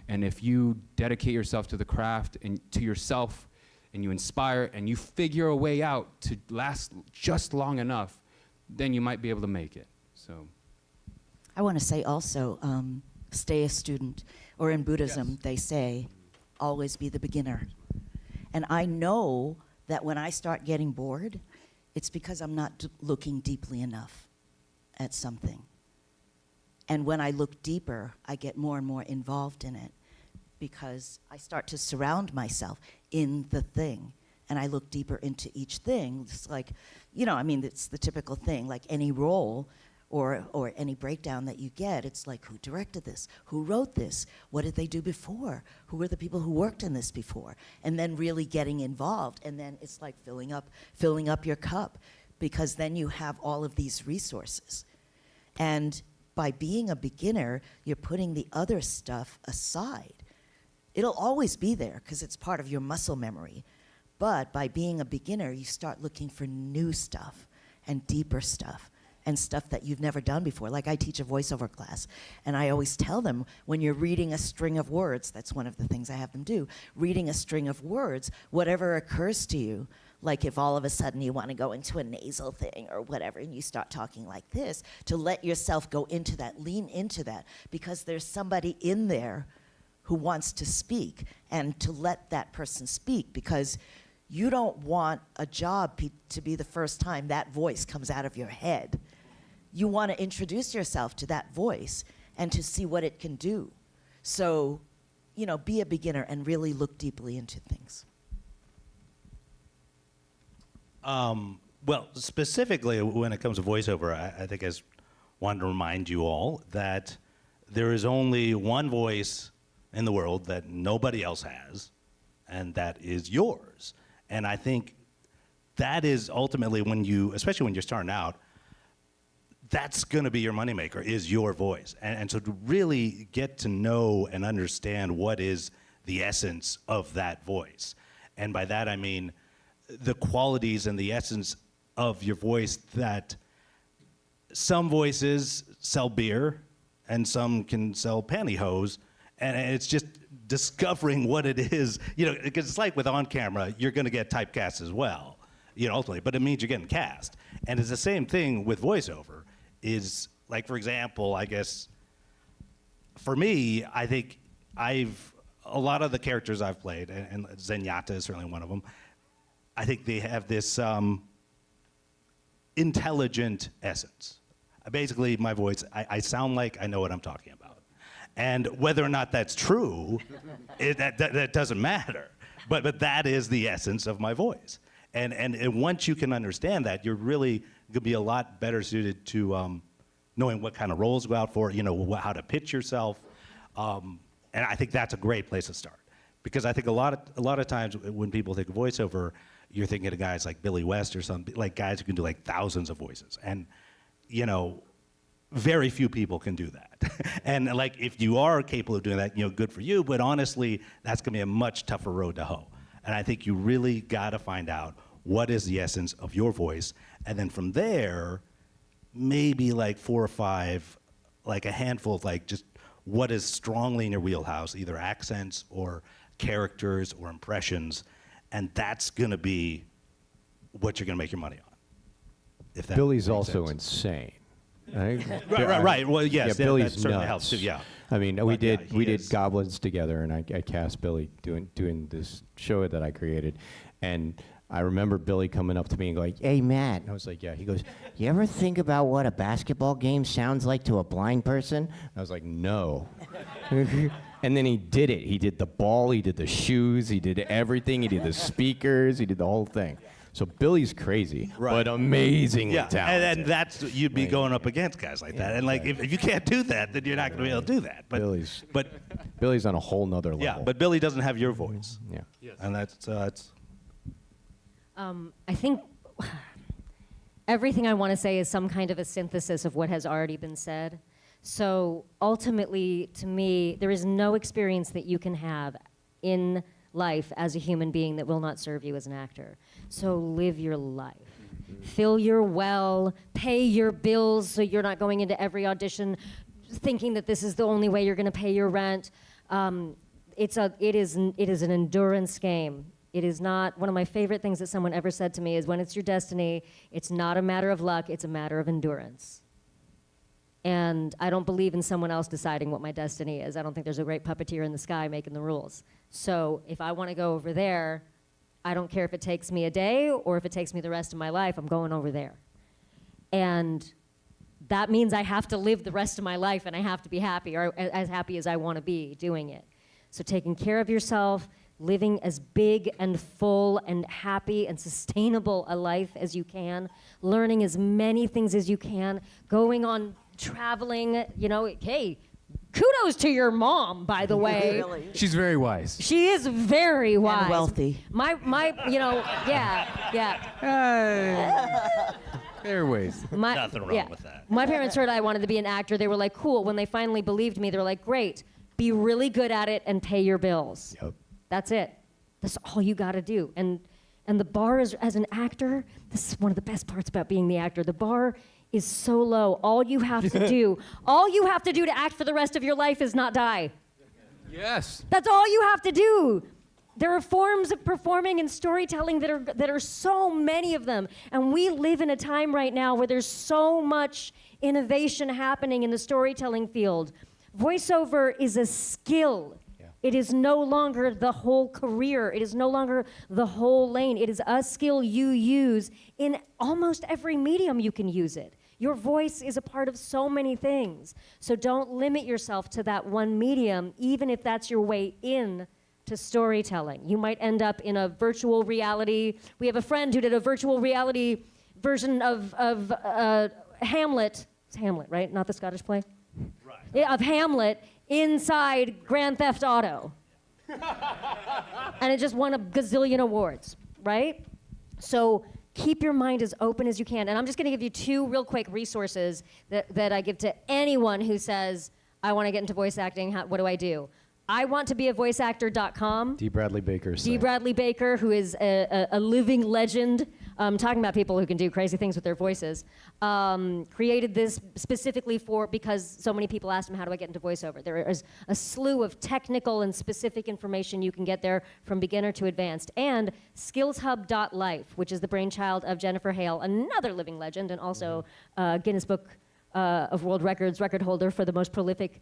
and if you dedicate yourself to the craft and to yourself, and you inspire and you figure a way out to last just long enough, then you might be able to make it. So, I want to say also, stay a student, or in Buddhism, Yes. they say, always be the beginner. And I know that when I start getting bored, it's because I'm not looking deeply enough at something. And when I look deeper, I get more and more involved in it because I start to surround myself in the thing. And I look deeper into each thing. It's like, you know, I mean, it's the typical thing, like any role or any breakdown that you get, it's like, who directed this? Who wrote this? What did they do before? Who were the people who worked in this before? And then really getting involved. And then it's like filling up your cup, because then you have all of these resources. And by being a beginner, you're putting the other stuff aside. It'll always be there because it's part of your muscle memory. But by being a beginner, you start looking for new stuff and deeper stuff and stuff that you've never done before. Like I teach a voiceover class, and I always tell them, when you're reading a string of words, that's one of the things I have them do, reading a string of words, whatever occurs to you, like if all of a sudden you want to go into a nasal thing or whatever, and you start talking like this, to let yourself go into that, lean into that, because there's somebody in there who wants to speak, and to let that person speak, because you don't want a job to be the first time that voice comes out of your head. You want to introduce yourself to that voice and to see what it can do. So, you know, be a beginner and really look deeply into things. Well, specifically when it comes to voiceover, I think I just wanted to remind you all that there is only one voice in the world that nobody else has, and that is yours. And I think that is ultimately when you, especially when you're starting out, that's going to be your moneymaker, is your voice. And so to really get to know and understand what is the essence of that voice. And by that I mean the qualities and the essence of your voice, that some voices sell beer and some can sell pantyhose. And it's just discovering what it is, you know, because it's like with on camera, you're going to get typecast as well, you know, ultimately, but it means you're getting cast. And it's the same thing with voiceover. Is like, for example, I guess for me, I think a lot of the characters I've played, and Zenyatta is certainly one of them, I think they have this intelligent essence. Basically, my voice, I sound like I know what I'm talking about. And whether or not that's true, that doesn't matter. But that is the essence of my voice. And once you can understand that, you're really going to be a lot better suited to knowing what kind of roles to go out for, you know, how to pitch yourself. And I think that's a great place to start. Because I think a lot of times when people think of voiceover, you're thinking of guys like Billy West or something, like guys who can do like thousands of voices. And, you know, very few people can do that. And like, if you are capable of doing that, you know, good for you, but honestly, that's gonna be a much tougher road to hoe. And I think you really gotta find out what is the essence of your voice, and then from there, maybe like 4 or 5, like a handful of like just what is strongly in your wheelhouse, either accents or characters or impressions, and that's gonna be what you're gonna make your money on. If that Billy's makes also sense. insane. Right? Right. Well, yes, Yeah, Billy's that certainly nuts. helps too. Yeah. I mean, But we yeah, did he is. Goblins together, and I cast Billy doing this show that I created, And I remember Billy coming up to me and going, "Hey, Matt." And I was like, "Yeah." He goes, "You ever think about what a basketball game sounds like to a blind person?" And I was like, "No." And then he did it. He did the ball, he did the shoes, he did everything. He did the speakers, he did the whole thing. So Billy's crazy, but amazingly talented. and that's you'd be going up against guys like that. And like if you can't do that, then you're not going to be able to do that. But Billy's on a whole nother level. yeah, but Billy doesn't have your voice. Yeah. Yes. And that's I think everything I want to say is some kind of a synthesis of what has already been said. So ultimately, to me, there is no experience that you can have in life as a human being that will not serve you as an actor. So live your life. Fill your well, pay your bills so you're not going into every audition thinking that this is the only way you're going to pay your rent. It is an endurance game. It is not, one of my favorite things that someone ever said to me is when it's your destiny, it's not a matter of luck, it's a matter of endurance. And I don't believe in someone else deciding what my destiny is. I don't think there's a great puppeteer in the sky making the rules. So if I want to go over there, I don't care if it takes me a day or if it takes me the rest of my life, I'm going over there. And that means I have to live the rest of my life and I have to be happy, or as happy as I want to be doing it. So taking care of yourself, living as big and full and happy and sustainable a life as you can, learning as many things as you can, going on traveling, you know, hey, kudos to your mom, by the way. Really? She's very wise. She is very wise. And wealthy. My, you know, yeah. Fair ways. nothing wrong with that. My parents heard I wanted to be an actor. They were like, cool. When they finally believed me, they were like, great, be really good at it and pay your bills. Yep. That's it. That's all you got to do. And the bar is, as an actor, this is one of the best parts about being the actor. The bar is so low. All you have to do to act for the rest of your life is not die. Yes. That's all you have to do. There are forms of performing and storytelling that are so many of them. And we live in a time right now where there's so much innovation happening in the storytelling field. Voiceover is a skill. It is no longer the whole career. It is no longer the whole lane. It is a skill you use in almost every medium you can use it. Your voice is a part of so many things. So don't limit yourself to that one medium, even if that's your way in to storytelling. You might end up in a virtual reality. We have a friend who did a virtual reality version of Hamlet. It's Hamlet, right? Not the Scottish play? Right. Yeah, of Hamlet inside Grand Theft Auto. And it just won a gazillion awards, right? So keep your mind as open as you can. And I'm just going to give you two real quick resources that I give to anyone who says, I want to get into voice acting. What do I do? iwanttobeavoiceactor.com. D. Bradley Baker. D. Bradley Baker, who is a living legend, talking about people who can do crazy things with their voices, created this specifically because so many people asked him, how do I get into voiceover? There is a slew of technical and specific information you can get there from beginner to advanced. And skillshub.life, which is the brainchild of Jennifer Hale, another living legend, and also Guinness Book of World Records record holder for the most prolific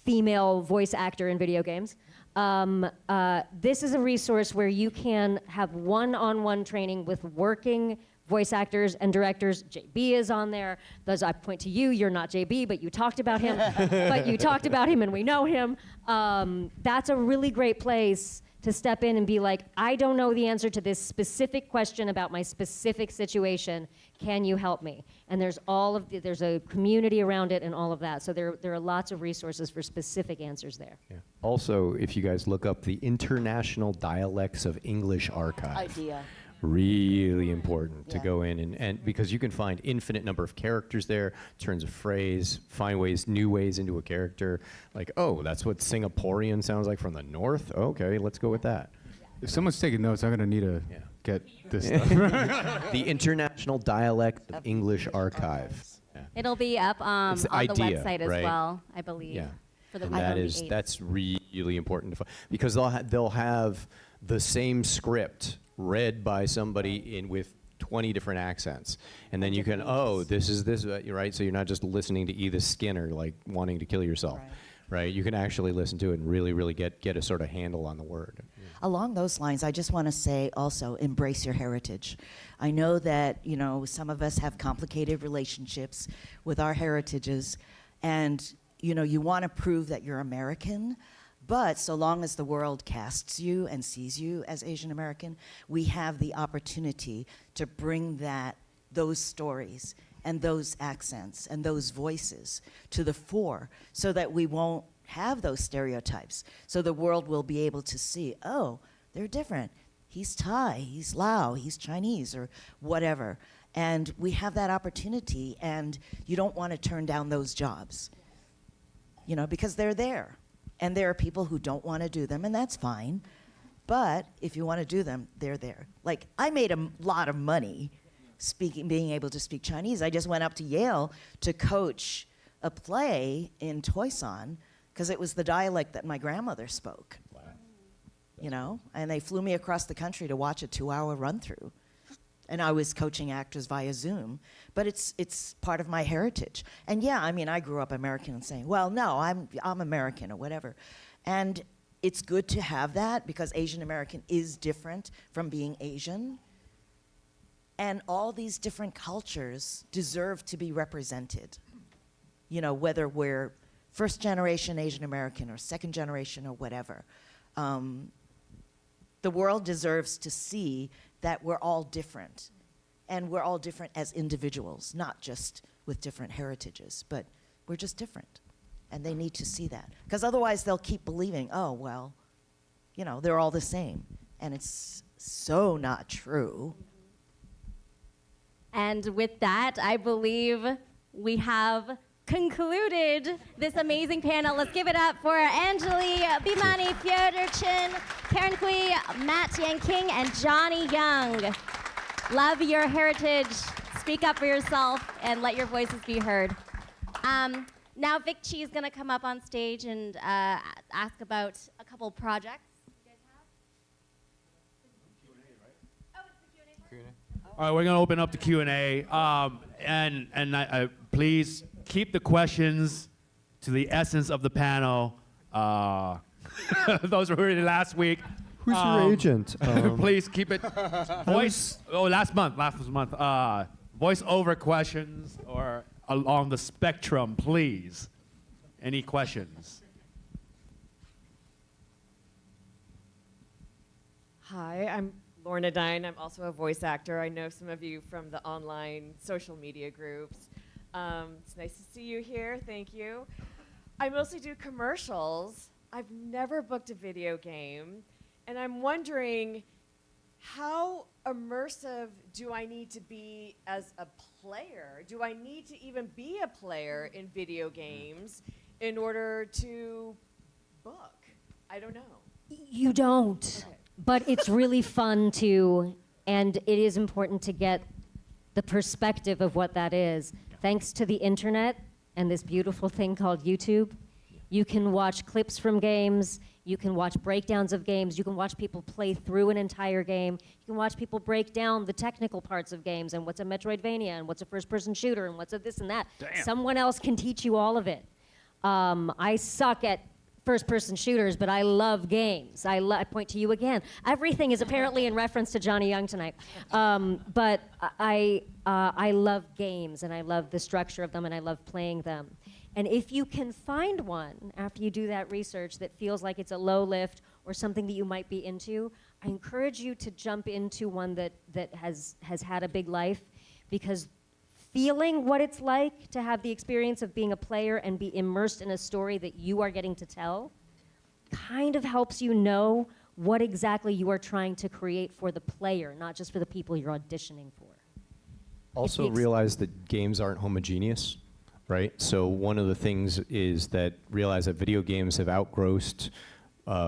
female voice actor in video games. This is a resource where you can have one-on-one training with working voice actors and directors. JB is on there. Those I point to you. You're not JB, but you talked about him. But you talked about him, and we know him. That's a really great place to step in and be like, I don't know the answer to this specific question about my specific situation. Can you help me? And there's a community around it and all of that. So there are lots of resources for specific answers there. Yeah. Also, if you guys look up the International Dialects of English Archive. Idea. Really important to go in and because you can find infinite number of characters there, turns of phrase, find new ways into a character. Like, oh, that's what Singaporean sounds like from the north? Okay, let's go with that. If someone's taking notes, I'm going to need to get this stuff. The International Dialect of English Archive. Yeah. It'll be up on the website as well, I believe. Yeah. For the And that's really important to find because they'll have the same script read by somebody with 20 different accents. And then you can, this is this, right? So you're not just listening to Edith Skinner, like wanting to kill yourself. right? You can actually listen to it and really get a sort of handle on the word. Along those lines, I just want to say also embrace your heritage. I know that, you know, some of us have complicated relationships with our heritages, and, you know, you want to prove that you're American, but so long as the world casts you and sees you as Asian American, we have the opportunity to bring those stories and those accents and those voices to the fore so that we won't have those stereotypes. So the world will be able to see, oh, they're different. He's Thai, he's Lao, he's Chinese, or whatever. And we have that opportunity, and you don't want to turn down those jobs, you know, because they're there. And there are people who don't want to do them, and that's fine. But if you want to do them, they're there. Like, I made a lot of money being able to speak Chinese. I just went up to Yale to coach a play in Toisan because it was the dialect that my grandmother spoke. Wow. You know, and they flew me across the country to watch a 2-hour run-through. And I was coaching actors via Zoom, but it's part of my heritage. And yeah, I mean, I grew up American and saying, well, no, I'm American or whatever. And it's good to have that because Asian American is different from being Asian. And all these different cultures deserve to be represented. You know, whether we're first generation Asian American or second generation or whatever. The world deserves to see that we're all different. And we're all different as individuals, not just with different heritages, but we're just different. And they need to see that. Because otherwise they'll keep believing, oh, well, you know, they're all the same. And it's so not true. And with that, I believe we have concluded this amazing panel. Let's give it up for Anjali, Bhimani, Feodor Chin, Karen Huie, Matt Yang King, and Johnny Young. Love your heritage. Speak up for yourself and let your voices be heard. Now Vic Chi is going to come up on stage and ask about a couple projects you guys have. Q&A, right? Oh, it's the Q&A part? All right, we're going to open up the Q&A. Please keep the questions to the essence of the panel. Those were really last week. Who's your agent? Please keep it last month. Voice over questions or along the spectrum, please. Any questions? Hi, I'm Lorna Dine. I'm also a voice actor. I know some of you from the online social media groups. It's nice to see you here. Thank you. I mostly do commercials. I've never booked a video game. And I'm wondering, how immersive do I need to be as a player? Do I need to even be a player in video games in order to book? I don't know. You don't. Okay. But it's really fun to, and it is important to get the perspective of what that is. Thanks to the internet and this beautiful thing called YouTube, you can watch clips from games, you can watch breakdowns of games, you can watch people play through an entire game, you can watch people break down the technical parts of games and what's a Metroidvania and what's a first-person shooter and what's a this and that. Damn. Someone else can teach you all of it. I suck at first-person shooters, but I love games. I point to you again. Everything is apparently in reference to Johnny Young tonight. But I love games, and I love the structure of them, and I love playing them. And if you can find one after you do that research that feels like it's a low lift or something that you might be into, I encourage you to jump into one that has had a big life, because feeling what it's like to have the experience of being a player and be immersed in a story that you are getting to tell kind of helps you know what exactly you are trying to create for the player, not just for the people you're auditioning for. Also realize that games aren't homogeneous, right? So one of the things is that realize that video games have outgrossed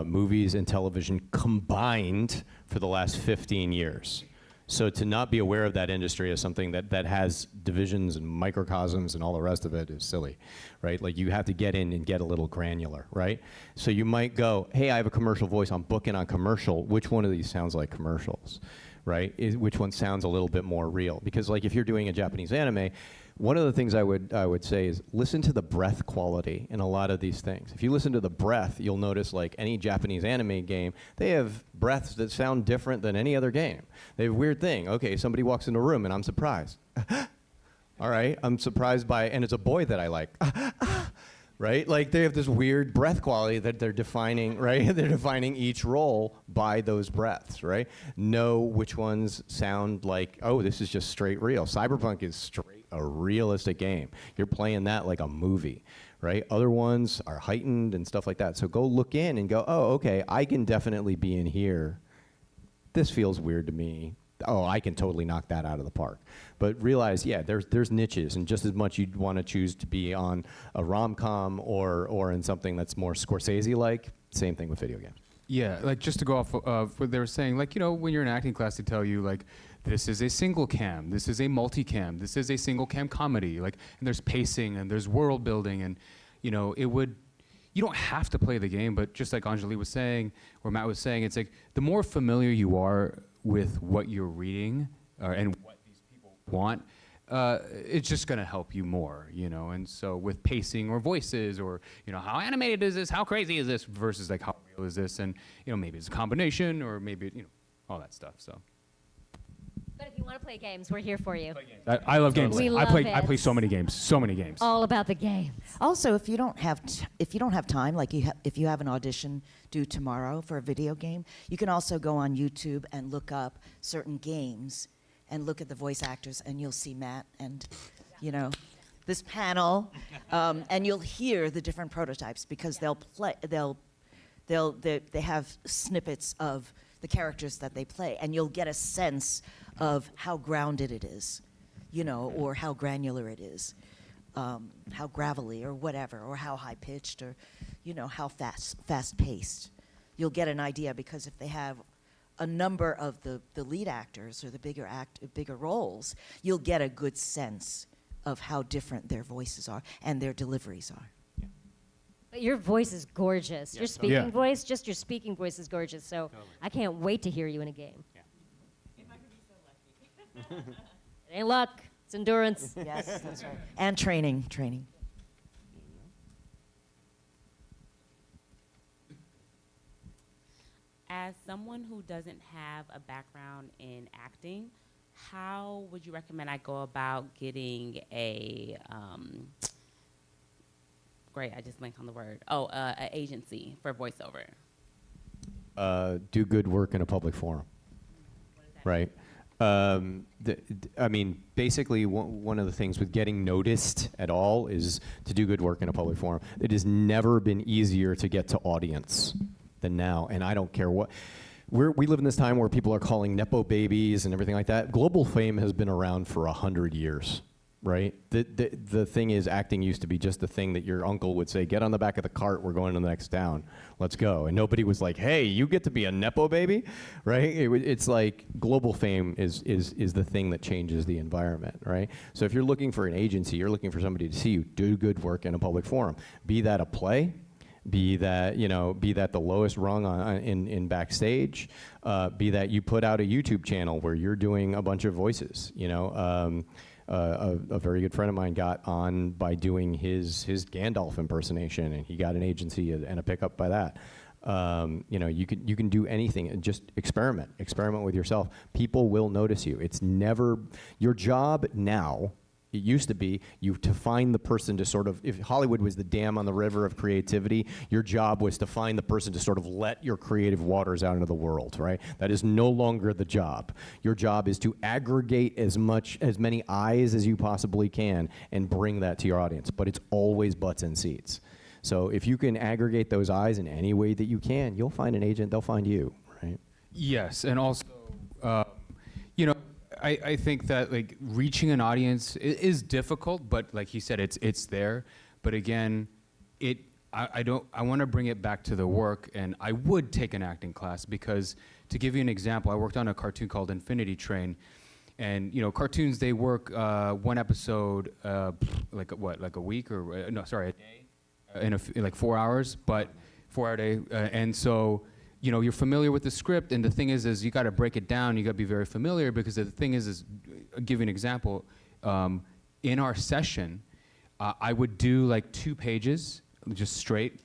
movies and television combined for the last 15 years. So to not be aware of that industry as something that has divisions and microcosms and all the rest of it is silly, right? Like you have to get in and get a little granular, right? So you might go, hey, I have a commercial voice, I'm booking on commercial. Which one of these sounds like commercials, right? Which one sounds a little bit more real? Because like if you're doing a Japanese anime, one of the things I would say is listen to the breath quality in a lot of these things. If you listen to the breath, you'll notice like any Japanese anime game, they have breaths that sound different than any other game. They have a weird thing. Okay, somebody walks in a room and I'm surprised. All right, I'm surprised by, and it's a boy that I like. Right? Like they have this weird breath quality that they're defining, right? They're defining each role by those breaths, right? Know which ones sound like, oh, this is just straight real. Cyberpunk is straight a realistic game. You're playing that like a movie, right? Other ones are heightened and stuff like that. So go look in and go, oh, okay, I can definitely be in here. This feels weird to me. Oh, I can totally knock that out of the park. But realize, yeah, there's niches, and just as much you'd want to choose to be on a rom-com or in something that's more Scorsese-like, same thing with video games. Yeah, like just to go off of what they were saying, like, you know, when you're in acting class, they tell you, like, this is a single cam, this is a multi-cam, this is a single cam comedy, like, and there's pacing and there's world building, and, you know, you don't have to play the game, but just like Anjali was saying, or Matt was saying, it's like, the more familiar you are with what you're reading and what these people want, it's just going to help you more, you know. And so with pacing or voices or, you know, how animated is this, how crazy is this versus like how real is this, and, you know, maybe it's a combination or maybe, you know, all that stuff. So. But if you want to play games, we're here for you. I love games. We love I play it. so many games. So many games. All about the games. Also, if you don't have time, like if you have an audition due tomorrow for a video game, you can also go on YouTube and look up certain games and look at the voice actors, and you'll see Matt and, you know, this panel, and you'll hear the different prototypes because they have snippets of the characters that they play, and you'll get a sense of how grounded it is, you know, or how granular it is, how gravelly or whatever, or how high pitched, or, you know, how fast paced. You'll get an idea because if they have a number of the lead actors or the bigger roles, you'll get a good sense of how different their voices are and their deliveries are. But your voice is gorgeous. Yeah, Your totally. speaking voice, just your speaking voice is gorgeous. So I can't wait to hear you in a game. Yeah. If I could be so lucky. It ain't luck, it's endurance. Yes, that's right. And training. As someone who doesn't have a background in acting, how would you recommend I go about getting a, great, I just blanked on the word. An agency for voiceover? Do good work in a public forum, right? I mean, basically, one of the things with getting noticed at all is to do good work in a public forum. It has never been easier to get to audience than now, and I don't care what. We live in this time where people are calling Nepo babies and everything like that. Global fame has been around for 100 years. Right? The thing is, acting used to be just the thing that your uncle would say, get on the back of the cart, we're going to the next town, let's go. And nobody was like, hey, you get to be a Nepo baby, right? It's like global fame is the thing that changes the environment, right? So if you're looking for an agency, you're looking for somebody to see you do good work in a public forum. Be that a play, be that the lowest rung in backstage, be that you put out a YouTube channel where you're doing a bunch of voices, you know. A very good friend of mine got on by doing his Gandalf impersonation, and he got an agency and a pickup by that. You know, you can do anything and just experiment with yourself. People will notice you. It's never your job now. It used to be to find the person to sort of, if Hollywood was the dam on the river of creativity, your job was to find the person to sort of let your creative waters out into the world, right? That is no longer the job. Your job is to aggregate as many eyes as you possibly can and bring that to your audience, but it's always butts and seats. So if you can aggregate those eyes in any way that you can, you'll find an agent, they'll find you, right? Yes, and also, you know, I think that like reaching an audience is difficult, but like he said, it's there. But again, I want to bring it back to the work, and I would take an acting class because, to give you an example, I worked on a cartoon called Infinity Train, and you know, cartoons, they work one episode like a week or a day, in like 4 hours, but 4 hour day, and so. You know, you're familiar with the script, and the thing is you got to break it down. You got to be very familiar because the thing is I'll give you an example. in our session, I would do like 2 pages, just straight.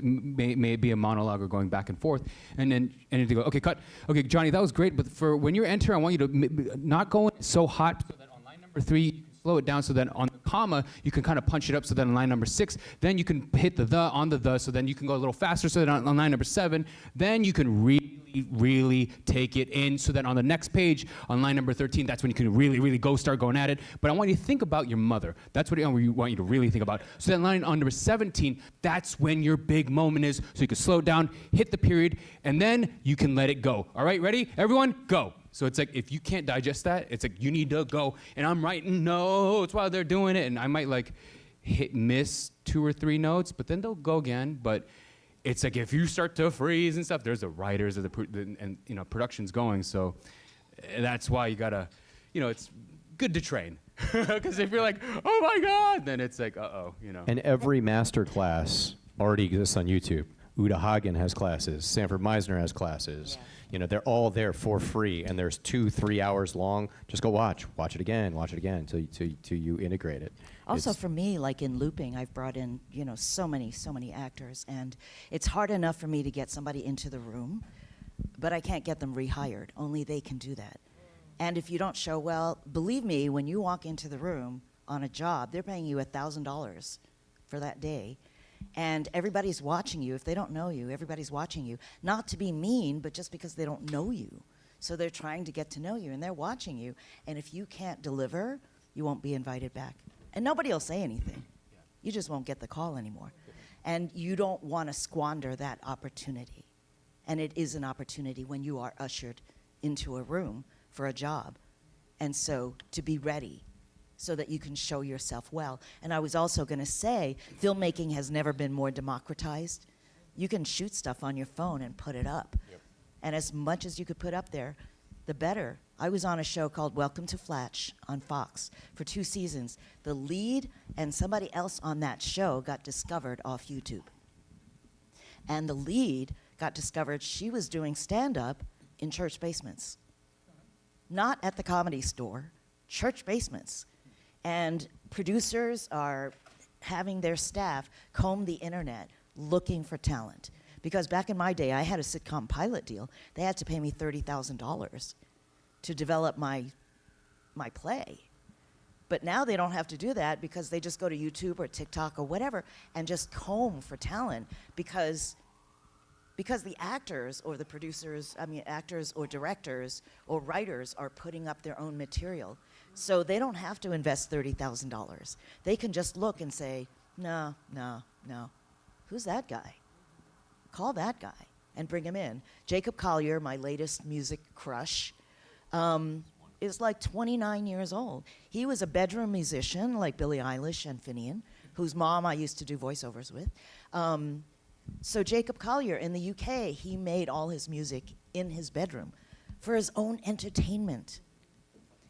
Maybe a monologue or going back and forth, and then to go, okay, cut. Okay, Johnny, that was great, but for when you're entering, I want you to not go so hot so that on line number 3 you can slow it down, so that on the comma you can kind of punch it up, so that on line number 6, then you can hit the on the, so then you can go a little faster, so that on line number 7, then you can really take it in, so that on the next page, on line number 13, that's when you can really start going at it. But I want you to think about your mother. That's what I want you to really think about. So that line on number 17, that's when your big moment is, so you can slow it down, hit the period, and then you can let it go. All right, ready? Everyone, go. So it's like, if you can't digest that, it's like, you need to go. And I'm writing notes while they're doing it, and I might like miss 2 or 3 notes, but then they'll go again. But it's like, if you start to freeze and stuff, there's the writers and production's going. So that's why you gotta, it's good to train. Because if you're like, oh my God, then it's like, uh-oh, And every master class already exists on YouTube. Uta Hagen has classes. Sanford Meisner has classes. Yeah. They're all there for free, and there's 2-3 hours long. Just go watch it again till you integrate it. Also, for me, like in looping, I've brought in, so many actors, and it's hard enough for me to get somebody into the room, but I can't get them rehired. Only they can do that. And if you don't show well, believe me, when you walk into the room on a job, they're paying you $1,000 for that day. And everybody's watching you. If they don't know you, everybody's watching you. Not to be mean, but just because they don't know you. So they're trying to get to know you, and they're watching you. And if you can't deliver, you won't be invited back. And nobody will say anything. You just won't get the call anymore. And you don't want to squander that opportunity. And it is an opportunity when you are ushered into a room for a job. And so to be ready, so that you can show yourself well. And I was also going to say, filmmaking has never been more democratized. You can shoot stuff on your phone and put it up. Yep. And as much as you could put up there, the better. I was on a show called Welcome to Flatch on Fox for 2 seasons. The lead and somebody else on that show got discovered off YouTube. And the lead got discovered, she was doing stand-up in church basements. Not at the Comedy Store, church basements. And producers are having their staff comb the internet looking for talent. Because back in my day, I had a sitcom pilot deal. They had to pay me $30,000 to develop my play. But now they don't have to do that because they just go to YouTube or TikTok or whatever and just comb for talent because the actors or the producers, actors or directors or writers are putting up their own material. So they don't have to invest $30,000. They can just look and say, no. Who's that guy? Call that guy and bring him in. Jacob Collier, my latest music crush, is like 29 years old. He was a bedroom musician like Billie Eilish and Finian, whose mom I used to do voiceovers with. So Jacob Collier in the UK, he made all his music in his bedroom for his own entertainment.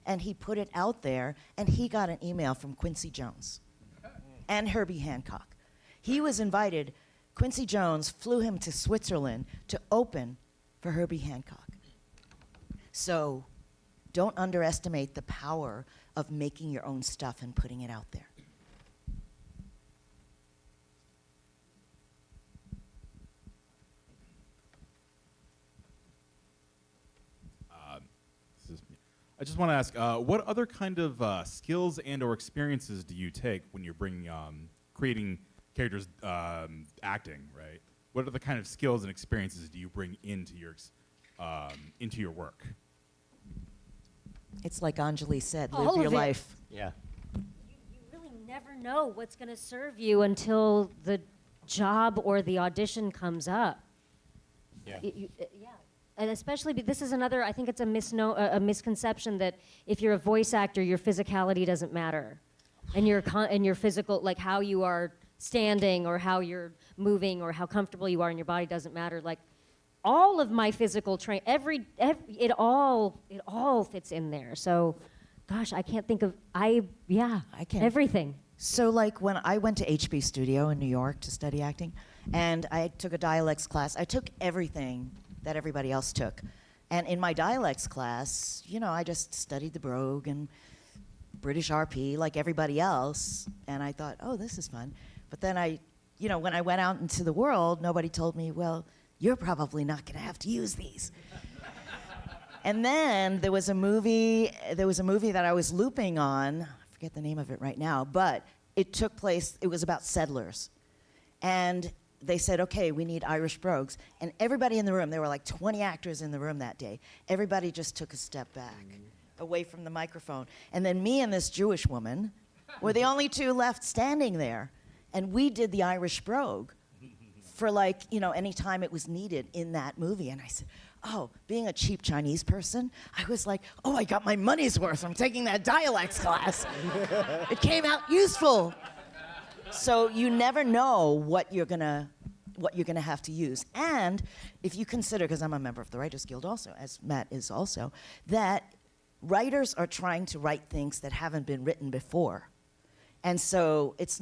And he put it out there, and he got an email from Quincy Jones and Herbie Hancock. He was invited. Quincy Jones flew him to Switzerland to open for Herbie Hancock. So don't underestimate the power of making your own stuff and putting it out there. I just want to ask, what other kind of skills and or experiences do you take when you're creating characters, acting, right? What are the kind of skills and experiences do you bring into your work? It's like Anjali said, All live your of it. life. Yeah. You really never know what's going to serve you until the job or the audition comes up. Yeah. Yeah. And especially, this is another, I think it's a misconception that if you're a voice actor, your physicality doesn't matter. And your physical, like how you are standing or how you're moving or how comfortable you are in your body doesn't matter. Like all of my physical it all fits in there. So, gosh, I can't think of, I can't. Everything. So like when I went to HB Studio in New York to study acting, and I took a dialects class, I took everything that everybody else took. And in my dialects class, I just studied the brogue and British RP like everybody else, and I thought, oh, this is fun. But then when I went out into the world, nobody told me, well, you're probably not going to have to use these. And then there was a movie that I was looping on, I forget the name of it right now, but it took place, it was about settlers. And they said, okay, we need Irish brogues. And everybody in the room, there were like 20 actors in the room that day, everybody just took a step back, away from the microphone. And then me and this Jewish woman were the only two left standing there. And we did the Irish brogue for any time it was needed in that movie. And I said, oh, being a cheap Chinese person, I was like, oh, I got my money's worth from taking that dialects class. It came out useful. So you never know what you're gonna have to use. And if you consider, because I'm a member of the Writers Guild also, as Matt is also, that writers are trying to write things that haven't been written before. And so it's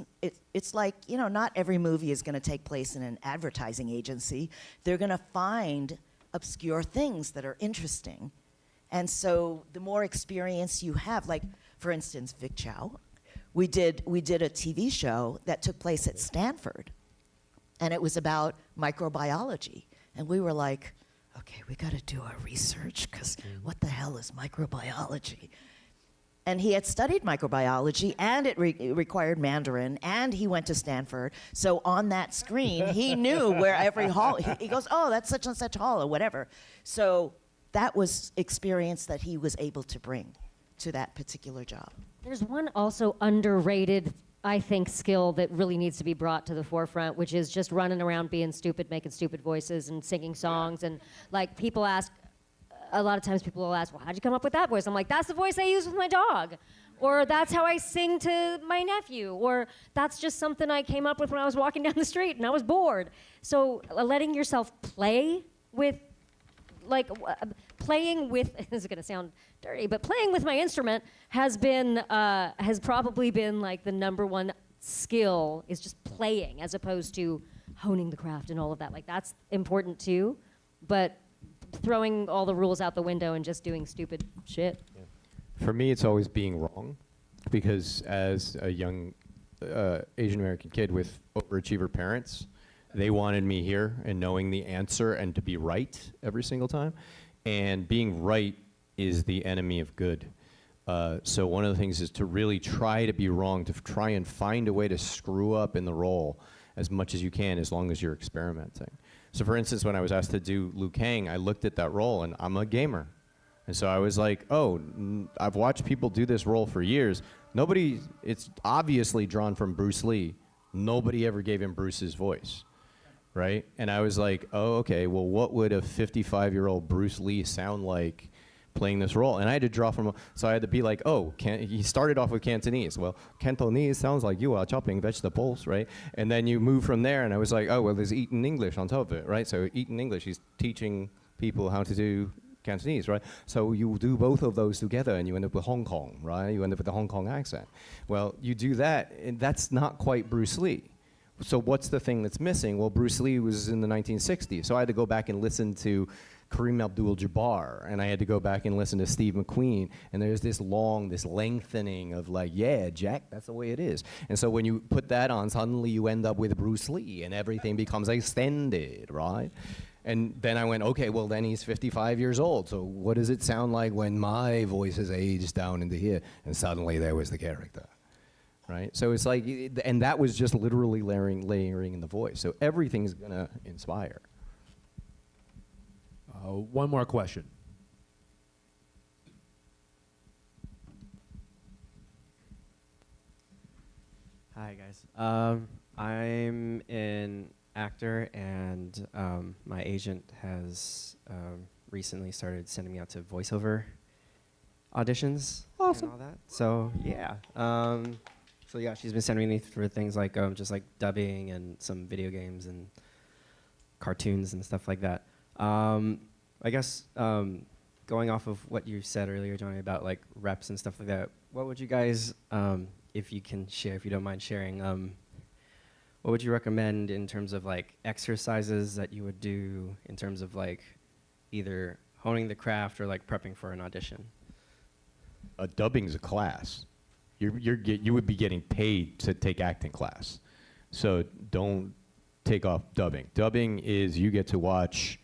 like, not every movie is going to take place in an advertising agency. They're going to find obscure things that are interesting. And so the more experience you have, like, for instance, Vic Chow, we did a TV show that took place at Stanford, and it was about microbiology. And we were like, okay, we got to do our research, because what the hell is microbiology? And he had studied microbiology, and it required Mandarin, and he went to Stanford. So on that screen, he knew where every hall, he goes, oh, that's such and such hall, or whatever. So that was experience that he was able to bring to that particular job. There's one also underrated, I think, skill that really needs to be brought to the forefront, which is just running around being stupid, making stupid voices and singing songs. And like people ask, a lot of times people will ask, well, how'd you come up with that voice? I'm like, that's the voice I use with my dog. Or that's how I sing to my nephew. Or that's just something I came up with when I was walking down the street and I was bored. So letting yourself play with, playing with, this is gonna sound dirty, but playing with my instrument has probably been like the number one skill, is just playing as opposed to honing the craft and all of that. Like that's important too, but throwing all the rules out the window and just doing stupid shit. Yeah. For me, it's always being wrong, because as a young Asian American kid with overachiever parents, they wanted me here and knowing the answer and to be right every single time. And being right is the enemy of good. So one of the things is to really try to be wrong, to try and find a way to screw up in the role as much as you can, as long as you're experimenting. So for instance, when I was asked to do Liu Kang, I looked at that role, and I'm a gamer. And so I was like, oh, I've watched people do this role for years. It's obviously drawn from Bruce Lee. Nobody ever gave him Bruce's voice, right? And I was like, oh, okay, well, what would a 55-year-old Bruce Lee sound like playing this role? And I had to draw from, so I had to be like, oh, he started off with Cantonese. Well, Cantonese sounds like you are chopping vegetables, right? And then you move from there, and I was like, oh, well, there's Eaton English on top of it, right? So Eaton English, he's teaching people how to do Cantonese, right? So you do both of those together, and you end up with Hong Kong, right? You end up with the Hong Kong accent. Well, you do that, and that's not quite Bruce Lee. So what's the thing that's missing? Well, Bruce Lee was in the 1960s, so I had to go back and listen to Kareem Abdul-Jabbar, and I had to go back and listen to Steve McQueen, and there's this lengthening of like, yeah, Jack, that's the way it is. And so when you put that on, suddenly you end up with Bruce Lee, and everything becomes extended, right? And then I went, okay, well then he's 55 years old, so what does it sound like when my voice has aged down into here? And suddenly there was the character, right? So it's like, and that was just literally layering in the voice. So everything's gonna inspire. One more question. Hi, guys. I'm an actor, and my agent has recently started sending me out to voiceover auditions and all that. So yeah. So yeah, she's been sending me for things like just like dubbing and some video games and cartoons and stuff like that. I guess going off of what you said earlier, Johnny, about like reps and stuff like that, what would you guys, if you can share, if you don't mind sharing, what would you recommend in terms of like exercises that you would do in terms of like either honing the craft or like prepping for an audition? Dubbing's a class. you would be getting paid to take acting class. So don't take off dubbing. Dubbing is you get to watch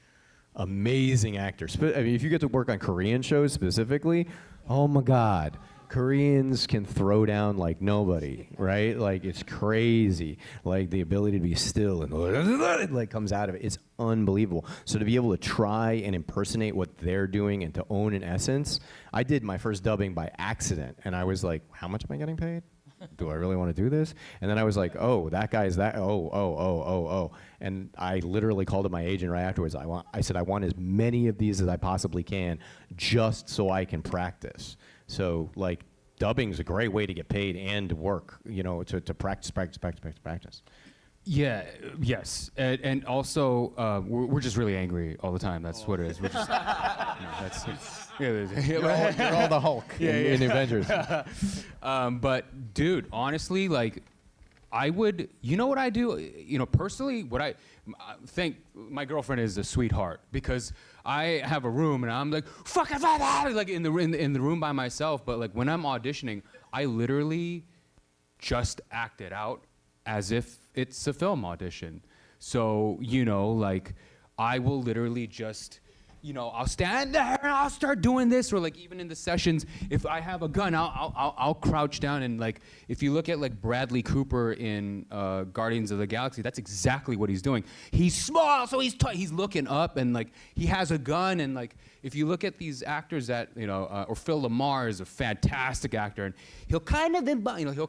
amazing actors. I mean, if you get to work on Korean shows specifically, oh my God. Koreans can throw down like nobody, right? Like it's crazy. Like the ability to be still and it like comes out of it. It's unbelievable. So to be able to try and impersonate what they're doing and to own an essence, I did my first dubbing by accident and I was like, how much am I getting paid? Do I really want to do this? And then I was like, oh, that guy's that, oh. And I literally called up my agent right afterwards. I said, I want as many of these as I possibly can just so I can practice. So like dubbing is a great way to get paid and to work, you know, to practice. Yeah, yes. And also, we're just really angry all the time. That's what it is. We're just, You're all the Hulk in Avengers. But dude, honestly, like, I would, you know what I do? You know, personally, what I think, my girlfriend is a sweetheart because I have a room and I'm like, fuck it, like in the room by myself. But like when I'm auditioning, I literally just act it out as if it's a film audition. So, you know, like I will literally just, you know, I'll stand there and I'll start doing this, or like even in the sessions, if I have a gun, I'll crouch down and like, if you look at like Bradley Cooper in Guardians of the Galaxy, that's exactly what he's doing. He's small, so he's looking up and like he has a gun, and like if you look at these actors that, you know, or Phil Lamar is a fantastic actor, and he'll kind of, you know,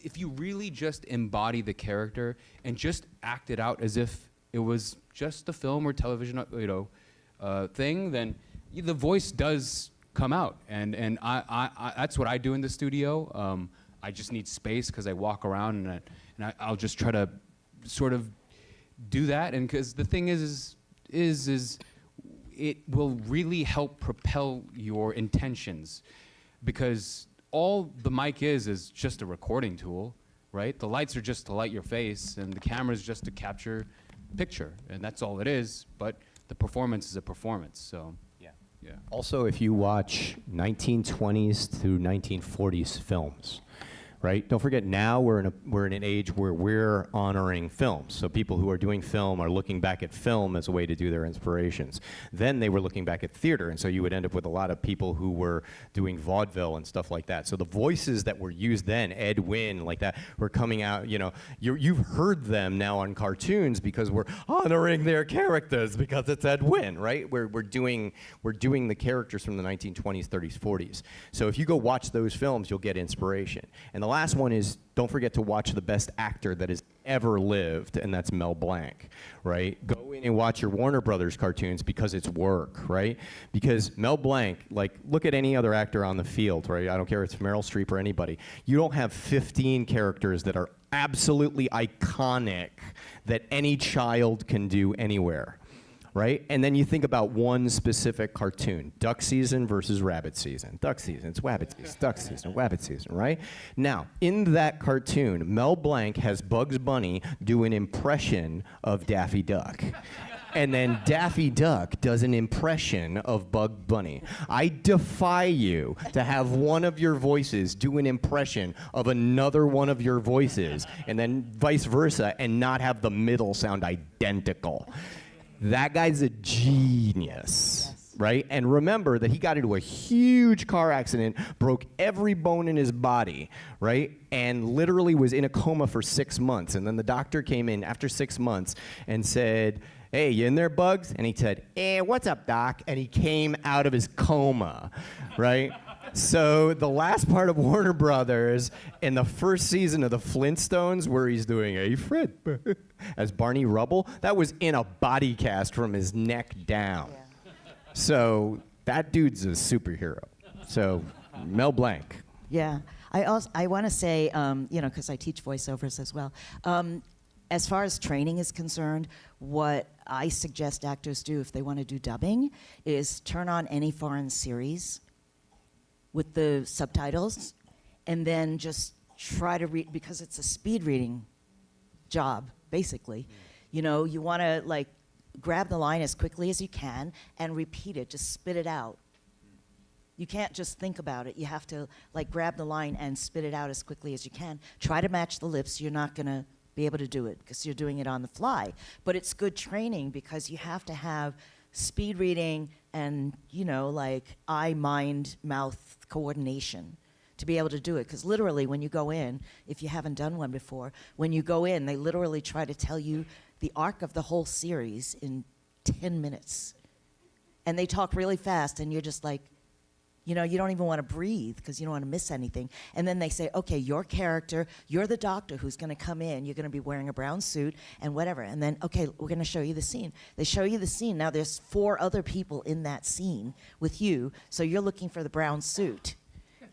if you really just embody the character and just act it out as if it was just the film or television, you know, thing, then the voice does come out. And I that's what I do in the studio. I just need space because I walk around and I'll just try to sort of do that. And because the thing is it will really help propel your intentions, because all the mic is just a recording tool, right? The lights are just to light your face, and the camera is just to capture picture, and that's all it is. But the performance is a performance. So yeah. Also, if you watch 1920s through 1940s films, right? Don't forget, now we're in an age where we're honoring films. So people who are doing film are looking back at film as a way to do their inspirations. Then they were looking back at theater, and so you would end up with a lot of people who were doing vaudeville and stuff like that. So the voices that were used then, Ed Wynn, like that, were coming out, you know, you've heard them now on cartoons because we're honoring their characters because it's Ed Wynn, right? We're doing the characters from the 1920s, 30s, 40s. So if you go watch those films, you'll get inspiration. And the last one is, don't forget to watch the best actor that has ever lived, and that's Mel Blanc, right? Go in and watch your Warner Brothers cartoons because it's work, right? Because Mel Blanc, like, look at any other actor on the field, right? I don't care if it's Meryl Streep or anybody. You don't have 15 characters that are absolutely iconic that any child can do anywhere. Right? And then you think about one specific cartoon, duck season versus rabbit season. Duck season, it's rabbit season, duck season, rabbit season, right? Now, in that cartoon, Mel Blanc has Bugs Bunny do an impression of Daffy Duck. And then Daffy Duck does an impression of Bug Bunny. I defy you to have one of your voices do an impression of another one of your voices, and then vice versa, and not have the middle sound identical. That guy's a genius, right? And remember that he got into a huge car accident, broke every bone in his body, right? And literally was in a coma for 6 months. And then the doctor came in after 6 months and said, "Hey, you in there, Bugs?" And he said, "What's up, Doc?" And he came out of his coma, right? So the last part of Warner Brothers in the first season of the Flintstones, where he's doing "Hey Fred" as Barney Rubble, that was in a body cast from his neck down. Yeah. So that dude's a superhero. So Mel Blanc. Yeah, I want to say, you know, because I teach voiceovers as well. As far as training is concerned, what I suggest actors do if they want to do dubbing is turn on any foreign series with the subtitles, and then just try to read, because it's a speed reading job, basically. You know, you want to like grab the line as quickly as you can and repeat it, just spit it out. You can't just think about it. You have to like grab the line and spit it out as quickly as you can. Try to match the lips. You're not going to be able to do it because you're doing it on the fly. But it's good training because you have to have speed reading and, you know, like eye, mind, mouth coordination to be able to do it. Because literally when you go in, if you haven't done one before, when you go in, they literally try to tell you the arc of the whole series in 10 minutes. And they talk really fast and you're just like, you know, you don't even want to breathe because you don't want to miss anything. And then they say, okay, your character, you're the doctor who's going to come in. You're going to be wearing a brown suit and whatever. And then, okay, we're going to show you the scene. They show you the scene. Now there's 4 other people in that scene with you. So you're looking for the brown suit.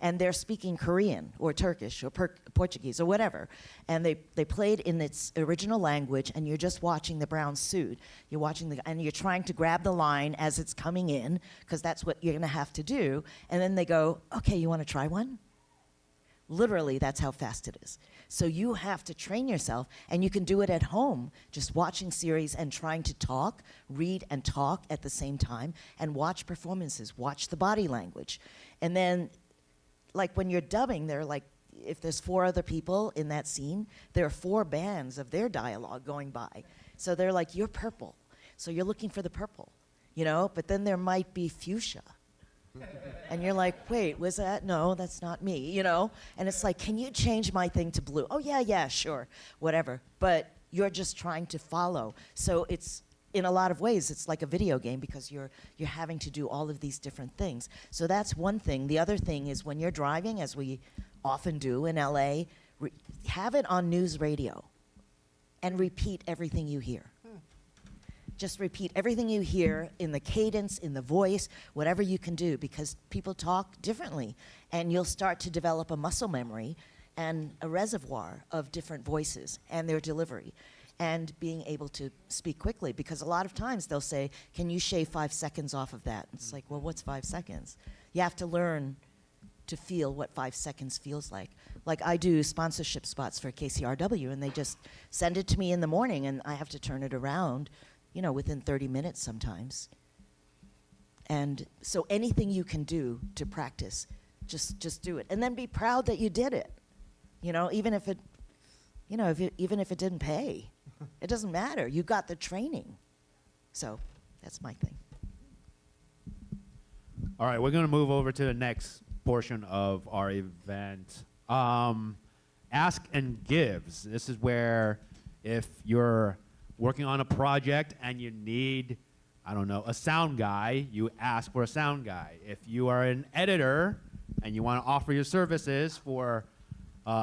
And they're speaking Korean or Turkish or Portuguese or whatever. And they played in its original language, and you're just watching the brown suit. You're watching and you're trying to grab the line as it's coming in, because that's what you're going to have to do. And then they go, okay, you want to try one? Literally, that's how fast it is. So you have to train yourself, and you can do it at home, just watching series and trying to talk, read and talk at the same time, and watch performances, watch the body language. And then like when you're dubbing, they're like, if there's 4 other people in that scene, there are 4 bands of their dialogue going by. So they're like, you're purple. So you're looking for the purple, you know? But then there might be fuchsia. And you're like, wait, was that? No, that's not me, you know? And it's like, can you change my thing to blue? Oh, yeah, sure, whatever. But you're just trying to follow. So it's, in a lot of ways, it's like a video game because you're having to do all of these different things. So that's one thing. The other thing is when you're driving, as we often do in LA, have it on news radio and repeat everything you hear. Just repeat everything you hear in the cadence, in the voice, whatever you can do, because people talk differently. And you'll start to develop a muscle memory and a reservoir of different voices and their delivery. And being able to speak quickly, because a lot of times they'll say, can you shave 5 seconds off of that? It's like, well, what's 5 seconds? You have to learn to feel what 5 seconds feels like. Like I do sponsorship spots for KCRW, and they just send it to me in the morning, and I have to turn it around, you know, within 30 minutes sometimes. And so anything you can do to practice, just do it. And then be proud that you did it. You know, even if it, you know, even if it didn't pay. It doesn't matter. You got the training. So that's my thing. All right, we're going to move over to the next portion of our event. Ask and gives. This is where if you're working on a project and you need, I don't know, a sound guy, you ask for a sound guy. If you are an editor and you want to offer your services for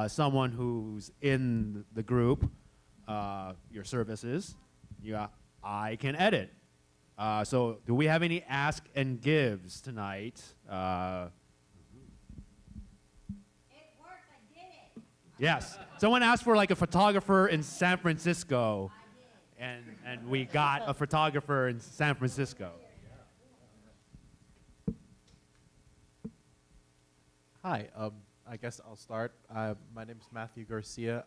someone who's in the group, your services, I can edit. So do we have any ask and gives tonight? It works, I did it. Yes. Someone asked for like a photographer in San Francisco. And we got a photographer in San Francisco. Hi, I guess I'll start. My name is Matthew Garcia.